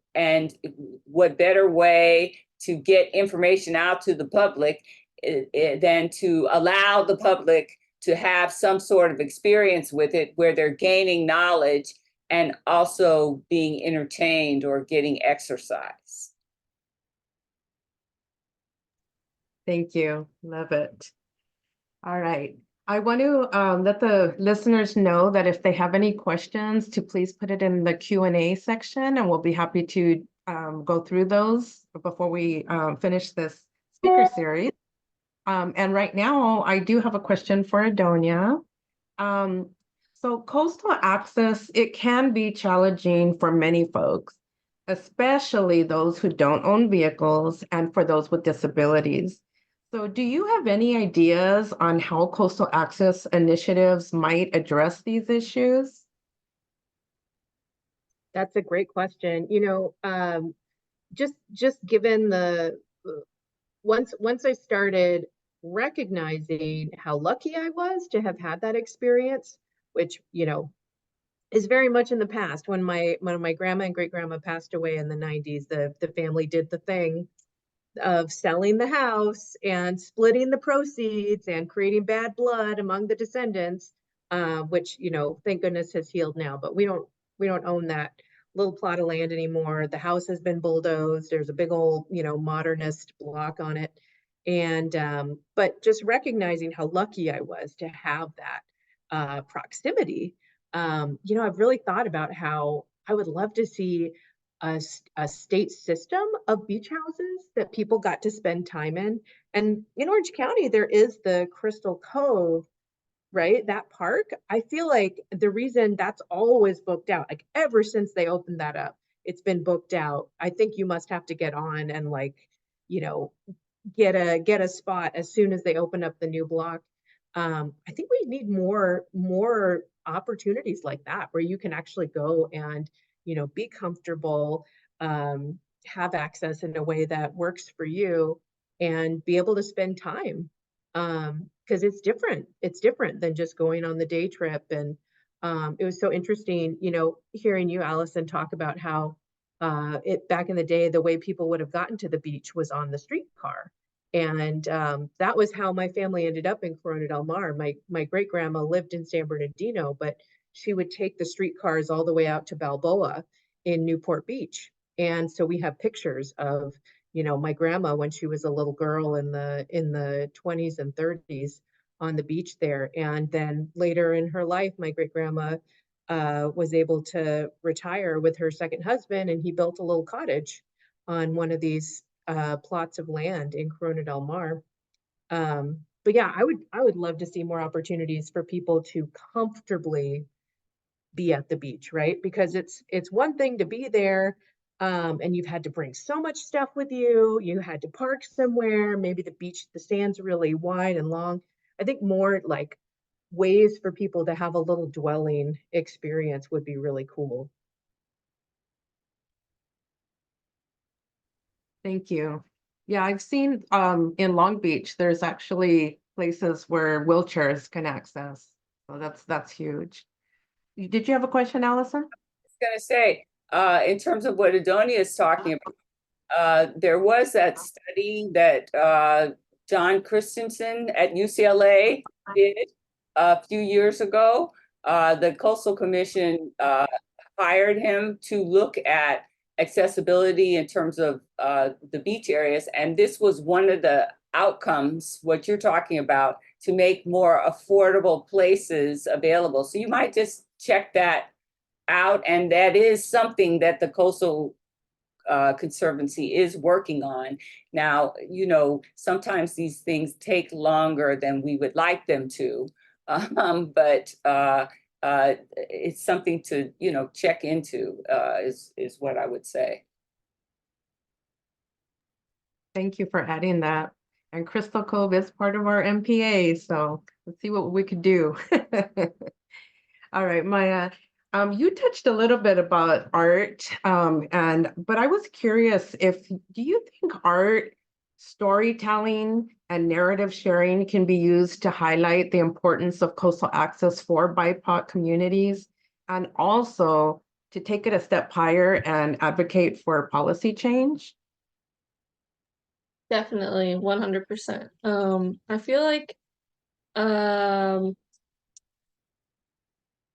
what better way to get information out to the public than to allow the public to have some sort of experience with it where they're gaining knowledge and also being entertained or getting exercise. Thank you. Love it. All right. I want to let the listeners know that if they have any questions, to please put it in the Q&A section, and we'll be happy to go through those before we finish this speaker series. And right now, I do have a question for Adonia. So coastal access, it can be challenging for many folks, especially those who don't own vehicles and for those with disabilities. So do you have any ideas on how coastal access initiatives might address these issues? That's a great question. You know, just given the once I started recognizing how lucky I was to have had that experience, which, you know, is very much in the past. When my grandma and great grandma passed away in the 90s, the family did the thing of selling the house and splitting the proceeds and creating bad blood among the descendants, which, you know, thank goodness has healed now, but we don't own that little plot of land anymore. The house has been bulldozed. There's a big old, you know, modernist block on it. And but just recognizing how lucky I was to have that proximity, you know, I've really thought about how I would love to see a state system of beach houses that people got to spend time in. And in Orange County, there is the Crystal Cove, right? That park. I feel like the reason that's always booked out, like ever since they opened that up, it's been booked out. I think you must have to get on and, like, you know, get a spot as soon as they open up the new block. I think we need more opportunities like that where you can actually go and, you know, be comfortable, have access in a way that works for you, and be able to spend time. Because it's different than just going on the day trip. And it was so interesting, you know, hearing you, Allison, talk about how it back in the day, the way people would have gotten to the beach was on the streetcar. And that was how my family ended up in Corona del Mar. My great grandma lived in San Bernardino, but she would take the streetcars all the way out to Balboa in Newport Beach. And so we have pictures of, you know, my grandma when she was a little girl in the 20s and 30s on the beach there. And then later in her life, my great grandma was able to retire with her second husband, and he built a little cottage on one of these plots of land in Corona del Mar. But yeah, I would love to see more opportunities for people to comfortably be at the beach, right? Because it's one thing to be there, and you've had to bring so much stuff with you. You had to park somewhere. Maybe the beach, the sand's really wide and long. I think more like ways for people to have a little dwelling experience would be really cool. Thank you. Yeah, I've seen in Long Beach, there's actually places where wheelchairs can access. So that's huge. Did you have a question, Allison? was gonna say, in terms of what Adonia is talking about, there was that study that John Christensen at UCLA did a few years ago. The Coastal Commission hired him to look at accessibility in terms of the beach areas, and this was one of the outcomes, what you're talking about, to make more affordable places available. So you might just check that out, and that is something that the Coastal Conservancy is working on. Now, you know, sometimes these things take longer than we would like them to, but it's something to, you know, check into, is what I would say. Thank you for adding that. And Crystal Cove is part of our MPA, so let's see what we could do. All right, Maya, you touched a little bit about art, but I was curious do you think art, storytelling, and narrative sharing can be used to highlight the importance of coastal access for BIPOC communities, and also to take it a step higher and advocate for policy change? Definitely, 100%. I feel like, what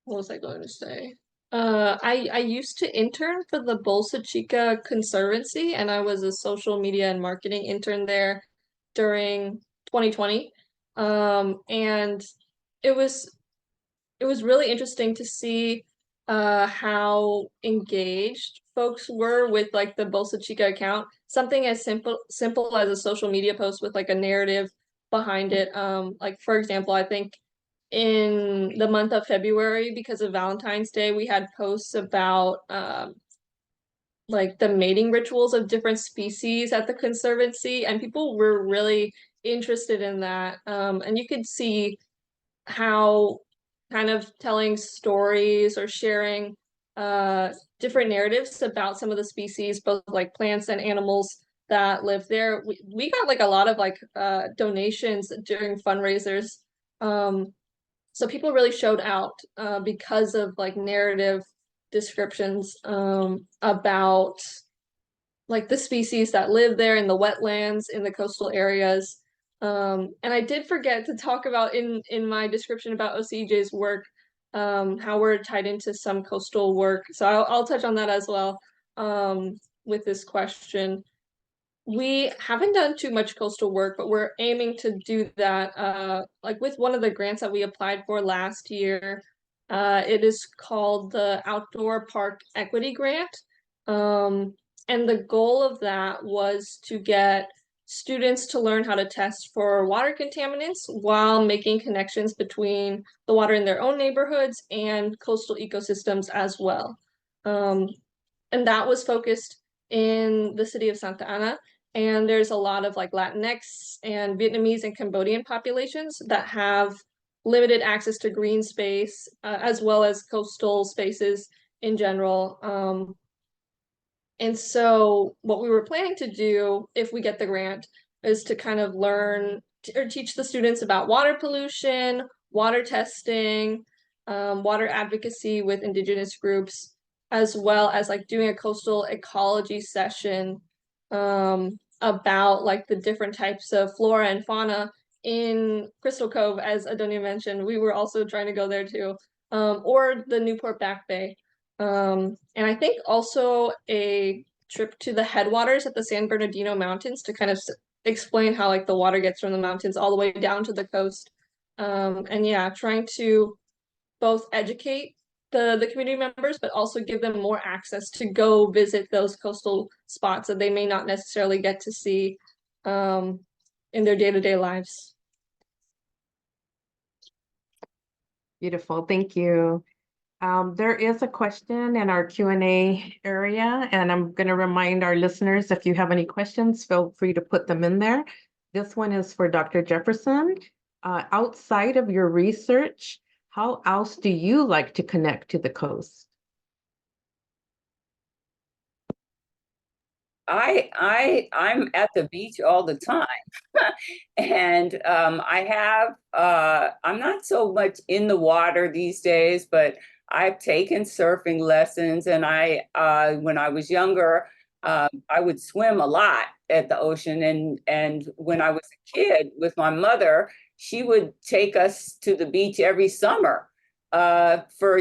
was I going to say? I used to intern for the Bolsa Chica Conservancy, and I was a social media and marketing intern there during 2020. And it was really interesting to see how engaged folks were with like the Bolsa Chica account. Something as simple as a social media post with like a narrative behind it. Like for example, I think in the month of February, because of Valentine's Day, we had posts about like the mating rituals of different species at the Conservancy, and people were really interested in that. And you could see how kind of telling stories or sharing different narratives about some of the species, both like plants and animals that live there. We got like a lot of like donations during fundraisers. So people really showed out because of like narrative descriptions about like the species that live there in the wetlands, in the coastal areas. And I did forget to talk about in my description about OCEJ's work, how we're tied into some coastal work. So I'll touch on that as well with this question. We haven't done too much coastal work, but we're aiming to do that like with one of the grants that we applied for last year. It is called the Outdoor Park Equity Grant. And the goal of that was to get students to learn how to test for water contaminants while making connections between the water in their own neighborhoods and coastal ecosystems as well. And that was focused in the city of Santa Ana. And there's a lot of like Latinx and Vietnamese and Cambodian populations that have limited access to green space, as well as coastal spaces in general. And so what we were planning to do if we get the grant is to kind of learn or teach the students about water pollution, water testing, water advocacy with Indigenous groups, as well as like doing a coastal ecology session about like the different types of flora and fauna in Crystal Cove. As Adonia mentioned, we were also trying to go there too, or the Newport Back Bay. And I think also a trip to the headwaters at the San Bernardino Mountains to kind of explain how like the water gets from the mountains all the way down to the coast. And yeah, trying to both educate the community members, but also give them more access to go visit those coastal spots that they may not necessarily get to see in their day-to-day lives. Beautiful, thank you. There is a question in our Q&A area, and I'm going to remind our listeners, if you have any questions, feel free to put them in there. This one is for Dr. Jefferson. Outside of your research, how else do you like to connect to the coast? I'm at the beach all the time. And I'm not so much in the water these days, but I've taken surfing lessons, and when I was younger, I would swim a lot at the ocean. And when I was a kid with my mother, she would take us to the beach every summer for,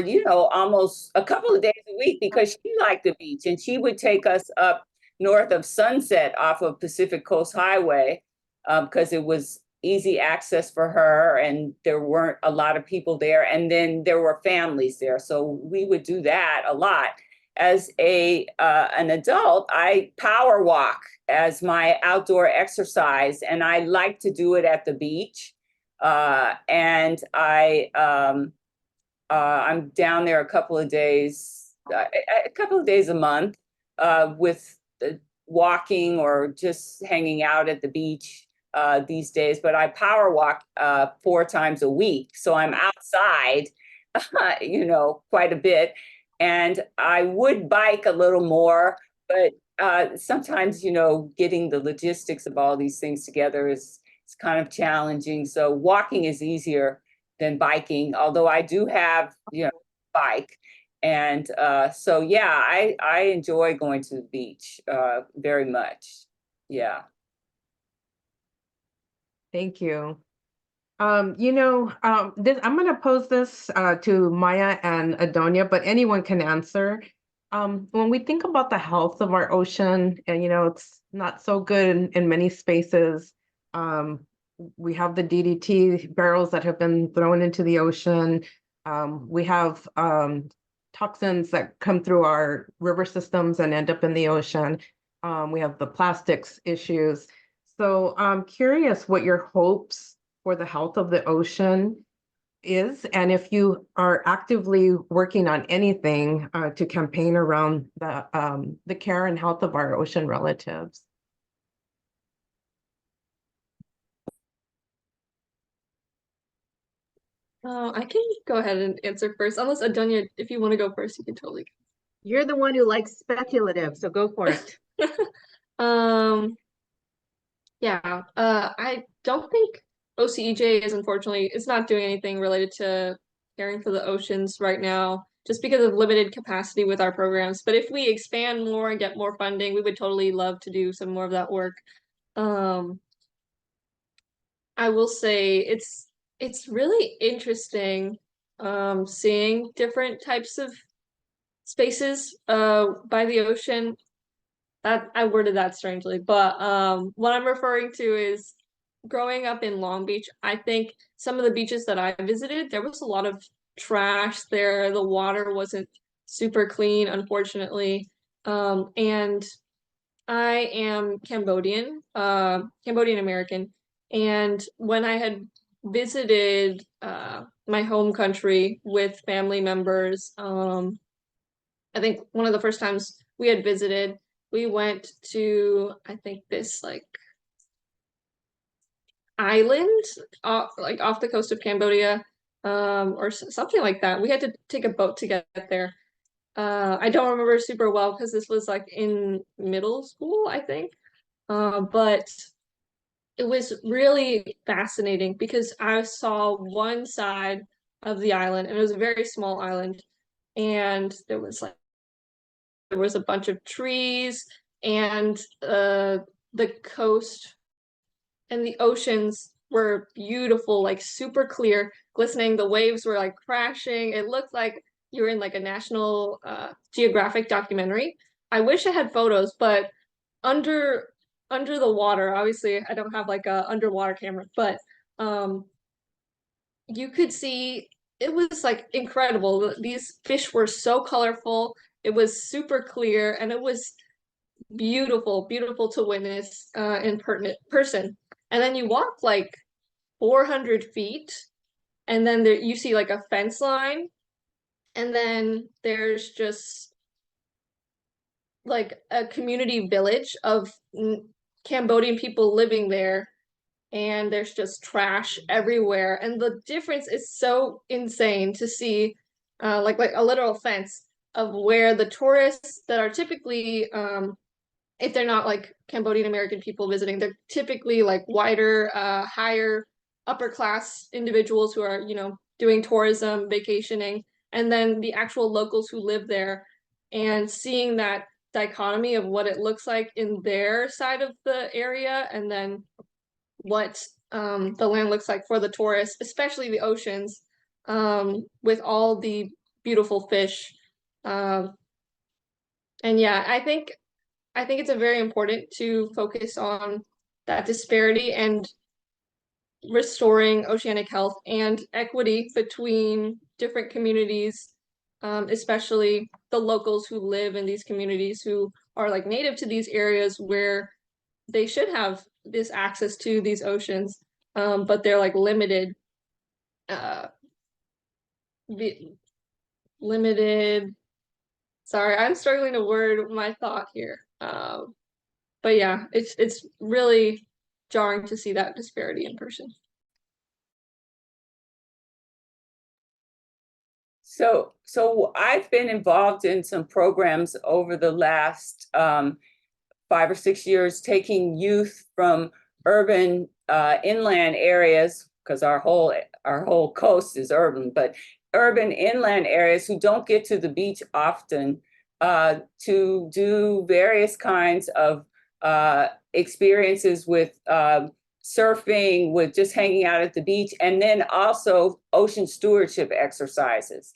almost a couple of days a week, because she liked the beach, and she would take us up north of Sunset off of Pacific Coast Highway because it was easy access for her, and there weren't a lot of people there. And then there were families there. So we would do that a lot. As an adult, I power walk as my outdoor exercise, and I like to do it at the beach. And I'm down there a couple of days a month with walking or just hanging out at the beach these days. But I power walk 4 times a week, so I'm outside, quite a bit. And I would bike a little more, but sometimes, getting the logistics of all these things together is kind of challenging. So walking is easier than biking, although I do have, bike. And so, yeah, I enjoy going to the beach very much. Yeah. Thank you. I'm going to pose this to Maya and Adonia, but anyone can answer. When we think about the health of our ocean, and it's not so good in many spaces. We have the DDT barrels that have been thrown into the ocean. We have toxins that come through our river systems and end up in the ocean. We have the plastics issues. So I'm curious what your hopes for the health of the ocean is, and if you are actively working on anything to campaign around the care and health of our ocean relatives. I can go ahead and answer first, unless Adonia, if you want to go first, you can totally go. You're the one who likes speculative, so go for it. Yeah, I don't think OCEJ is, unfortunately, it's not doing anything related to caring for the oceans right now, just because of limited capacity with our programs. But if we expand more and get more funding, we would totally love to do some more of that work. I will say it's really interesting seeing different types of spaces by the ocean. That I worded that strangely, but what I'm referring to is growing up in Long Beach. I think some of the beaches that I visited, there was a lot of trash there. The water wasn't super clean, unfortunately. And I am Cambodian American. And when I had visited my home country with family members, I think one of the first times we had visited, we went to, I think, this like island like off the coast of Cambodia, or something like that. We had to take a boat to get there. I don't remember super well because this was like in middle school, I think. But it was really fascinating because I saw one side of the island, and it was a very small island, and there was a bunch of trees, and the coast and the oceans were beautiful, like super clear, glistening. The waves were like crashing. It looked like you were in like a National Geographic documentary. I wish I had photos, but under the water, obviously I don't have like a underwater camera, but you could see it was like incredible. These fish were so colorful. It was super clear and it was beautiful, beautiful to witness in person. And then you walk like 400 feet, and then there you see like a fence line, and then there's just like a community village of Cambodian people living there, and there's just trash everywhere. And the difference is so insane to see, like a literal fence of where the tourists that are typically, if they're not like Cambodian American people visiting, they're typically like whiter, higher, upper class individuals who are, doing tourism, vacationing, and then the actual locals who live there, and seeing that dichotomy of what it looks like in their side of the area, and then what the land looks like for the tourists, especially the oceans, with all the beautiful fish. And yeah, I think it's a very important to focus on that disparity and restoring oceanic health and equity between different communities, especially the locals who live in these communities who are like native to these areas where they should have this access to these oceans, but they're like limited, uh, limited. Sorry, I'm struggling to word my thought here. But yeah, it's really jarring to see that disparity in person. So I've been involved in some programs over the last 5 or 6 years, taking youth from urban inland areas, because our whole coast is urban, but urban inland areas who don't get to the beach often, to do various kinds of experiences with surfing, with just hanging out at the beach, and then also ocean stewardship exercises.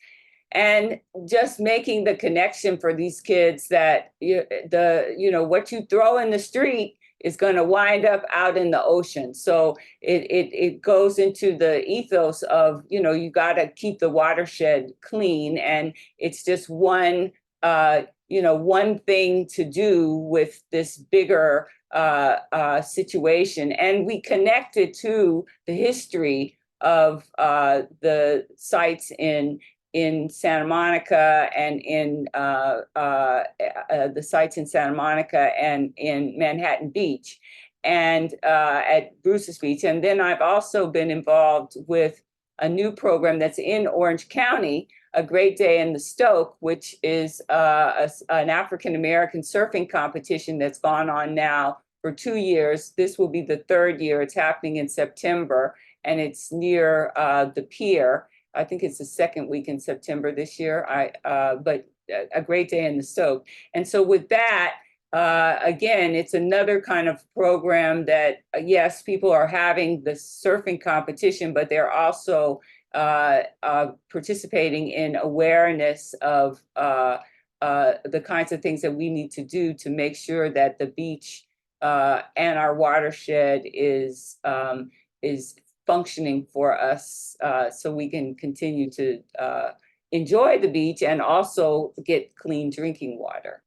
And just making the connection for these kids that what you throw in the street is going to wind up out in the ocean. So it goes into the ethos of, you got to keep the watershed clean, and it's just one thing to do with this bigger situation. And we connected to the history of the sites in Santa Monica, and in the sites in Santa Monica and in Manhattan Beach, and at Bruce's Beach. And then I've also been involved with a new program that's in Orange County, A Great Day in the Stoke, which is an African-American surfing competition that's gone on now for 2 years. This will be the 3rd year. It's happening in September, and it's near the pier. I think it's the 2nd week in September this year. But A Great Day in the Stoke. And so with that, again, it's another kind of program that, yes, people are having the surfing competition, but they're also participating in awareness of the kinds of things that we need to do to make sure that the beach and our watershed is functioning for us, so we can continue to enjoy the beach and also get clean drinking water.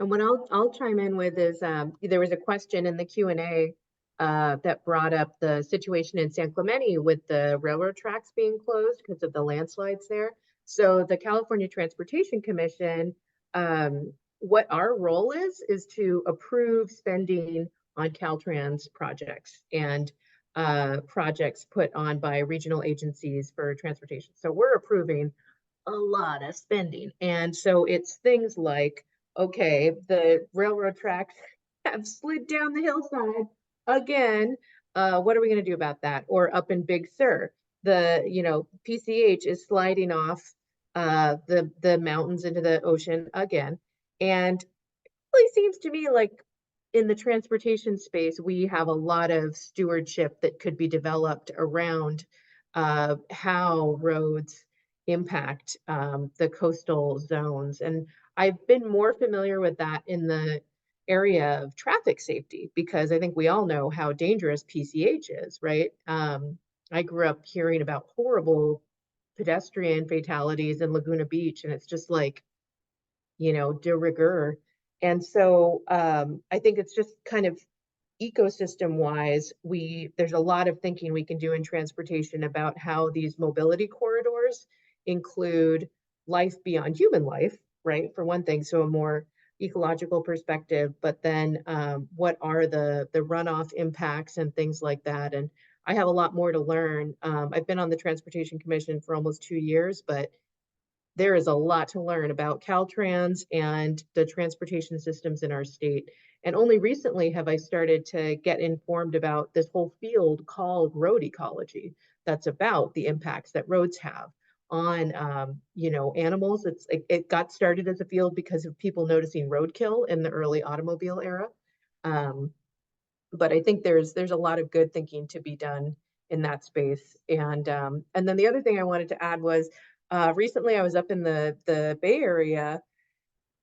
And what I'll chime in with is there was a question in the Q&A that brought up the situation in San Clemente with the railroad tracks being closed because of the landslides there. So the California Transportation Commission, what our role is to approve spending on Caltrans projects and projects put on by regional agencies for transportation. So we're approving a lot of spending. And so it's things like, okay, the railroad tracks have slid down the hillside again. What are we going to do about that? Or up in Big Sur, the PCH is sliding off the mountains into the ocean again. And it really seems to me like in the transportation space, we have a lot of stewardship that could be developed around how roads impact the coastal zones. And I've been more familiar with that in the area of traffic safety, because I think we all know how dangerous PCH is, right? I grew up hearing about horrible pedestrian fatalities in Laguna Beach, and it's just like, you know, de rigueur. And so I think it's just kind of ecosystem wise, there's a lot of thinking we can do in transportation about how these mobility corridors include life beyond human life, right? For one thing, so a more ecological perspective, but then what are the runoff impacts and things like that. And I have a lot more to learn. I've been on the Transportation Commission for almost 2 years, but there is a lot to learn about Caltrans and the transportation systems in our state. And only recently have I started to get informed about this whole field called road ecology, that's about the impacts that roads have on you know, animals. It got started as a field because of people noticing roadkill in the early automobile era. But I think there's a lot of good thinking to be done in that space. And then the other thing I wanted to add was recently I was up in the Bay Area,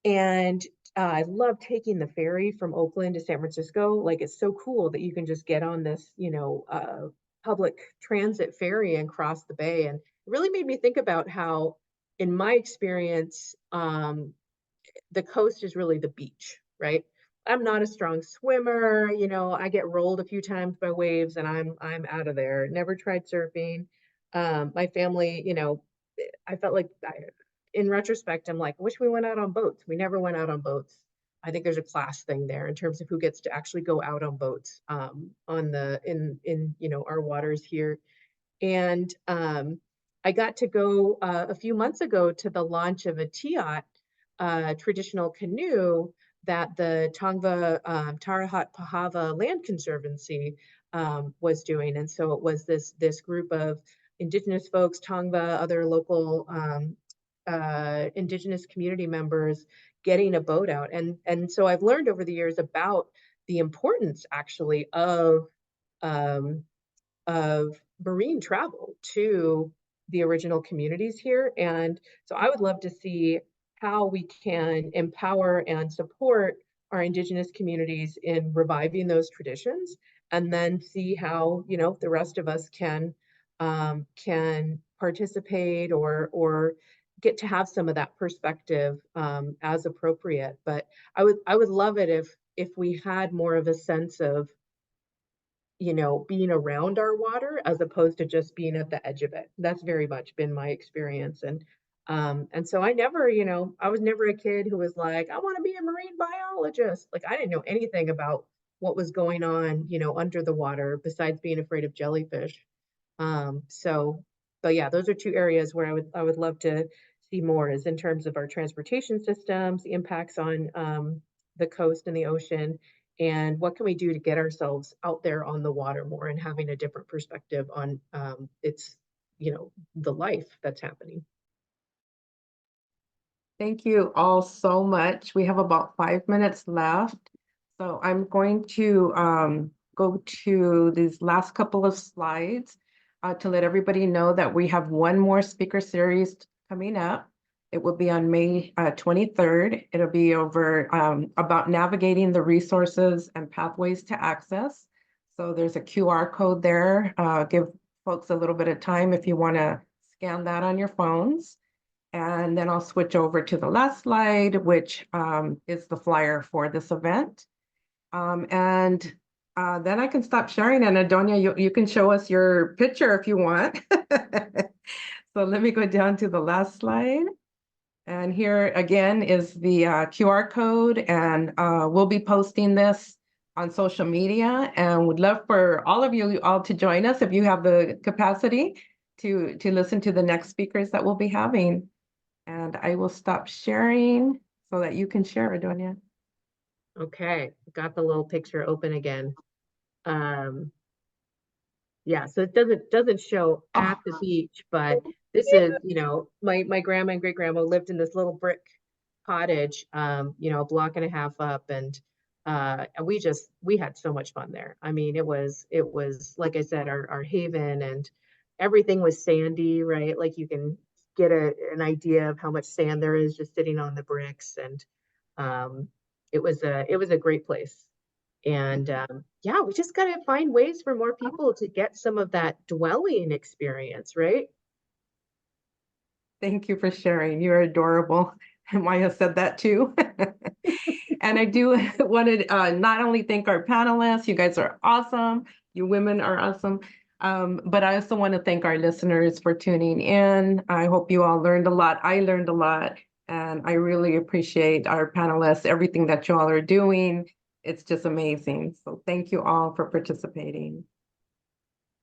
and I love taking the ferry from Oakland to San Francisco. Like, it's so cool that you can just get on this, you know, public transit ferry and cross the bay. And it really made me think about how, in my experience, the coast is really the beach, right? I'm not a strong swimmer, you know, I get rolled a few times by waves and I'm out of there. Never tried surfing. My family, you know, I felt like in retrospect, I'm like, I wish we went out on boats. We never went out on boats. I think there's a class thing there in terms of who gets to actually go out on boats in you know, our waters here. And I got to go a few months ago to the launch of a Tiat traditional canoe that the Tongva Tarahat Pahava Land Conservancy was doing. And so it was this group of Indigenous folks, Tongva, other local Indigenous community members getting a boat out. And so I've learned over the years about the importance actually of marine travel to the original communities here. And so I would love to see how we can empower and support our Indigenous communities in reviving those traditions, and then see how, you know, the rest of us can participate or get to have some of that perspective as appropriate. But I would love it if we had more of a sense of, you know, being around our water as opposed to just being at the edge of it. That's very much been my experience. And so I never, you know, I was never a kid who was like, I want to be a marine biologist. Like, I didn't know anything about what was going on, you know, under the water besides being afraid of jellyfish. So yeah, those are two areas where I would love to see more, is in terms of our transportation systems, the impacts on the coast and the ocean, and what can we do to get ourselves out there on the water more and having a different perspective on its, you know, the life that's happening. Thank you all so much. We have about 5 minutes left. So I'm going to go to these last couple of slides to let everybody know that we have one more speaker series coming up. It will be on May 23rd. It'll be over about navigating the resources and pathways to access. So there's a QR code there. Give folks a little bit of time if you want to scan that on your phones. And then I'll switch over to the last slide, which is the flyer for this event. And then I can stop sharing. And Adonia, you can show us your picture if you want. So let me go down to the last slide. And here again is the QR code, and we'll be posting this on social media, and would love for all of you all to join us if you have the capacity to listen to the next speakers that we'll be having. And I will stop sharing so that you can share, Adonia. Okay, got the little picture open again. Yeah, so it doesn't show at the beach, but this is, you know, my grandma and great grandma lived in this little brick cottage, you know, a block and a half up, and we had so much fun there. I mean, it was like I said, our haven, and everything was sandy, right? Like, you can get an idea of how much sand there is just sitting on the bricks. And it was a great place. And yeah, we just got to find ways for more people to get some of that dwelling experience, right? Thank you for sharing. You're adorable. And Maya said that too. And I do want to not only thank our panelists, you guys are awesome. You women are awesome. But I also want to thank our listeners for tuning in. I hope you all learned a lot. I learned a lot. And I really appreciate our panelists, everything that you all are doing. It's just amazing. So thank you all for participating.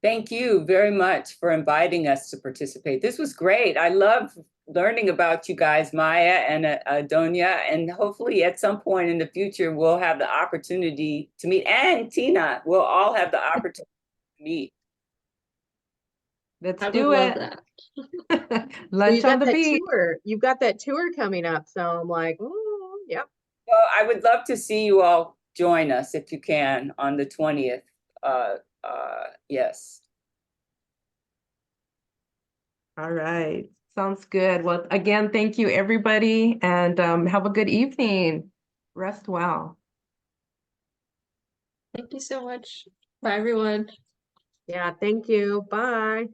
Thank you very much for inviting us to participate. This was great. I love learning about you guys, Maya and Adonia, and hopefully at some point in the future, we'll have the opportunity to meet, and Tina, we'll all have the opportunity to meet. Let's I would do love it. that. Lunch on the beach. You've got that tour coming up. So I'm like, oh, yep. Well, I would love to see you all join us if you can on the 20th. Yes. All right. Sounds good. Well, again, thank you, everybody, and have a good evening. Rest well. Thank you so much. Bye, everyone. Yeah, thank you. Bye.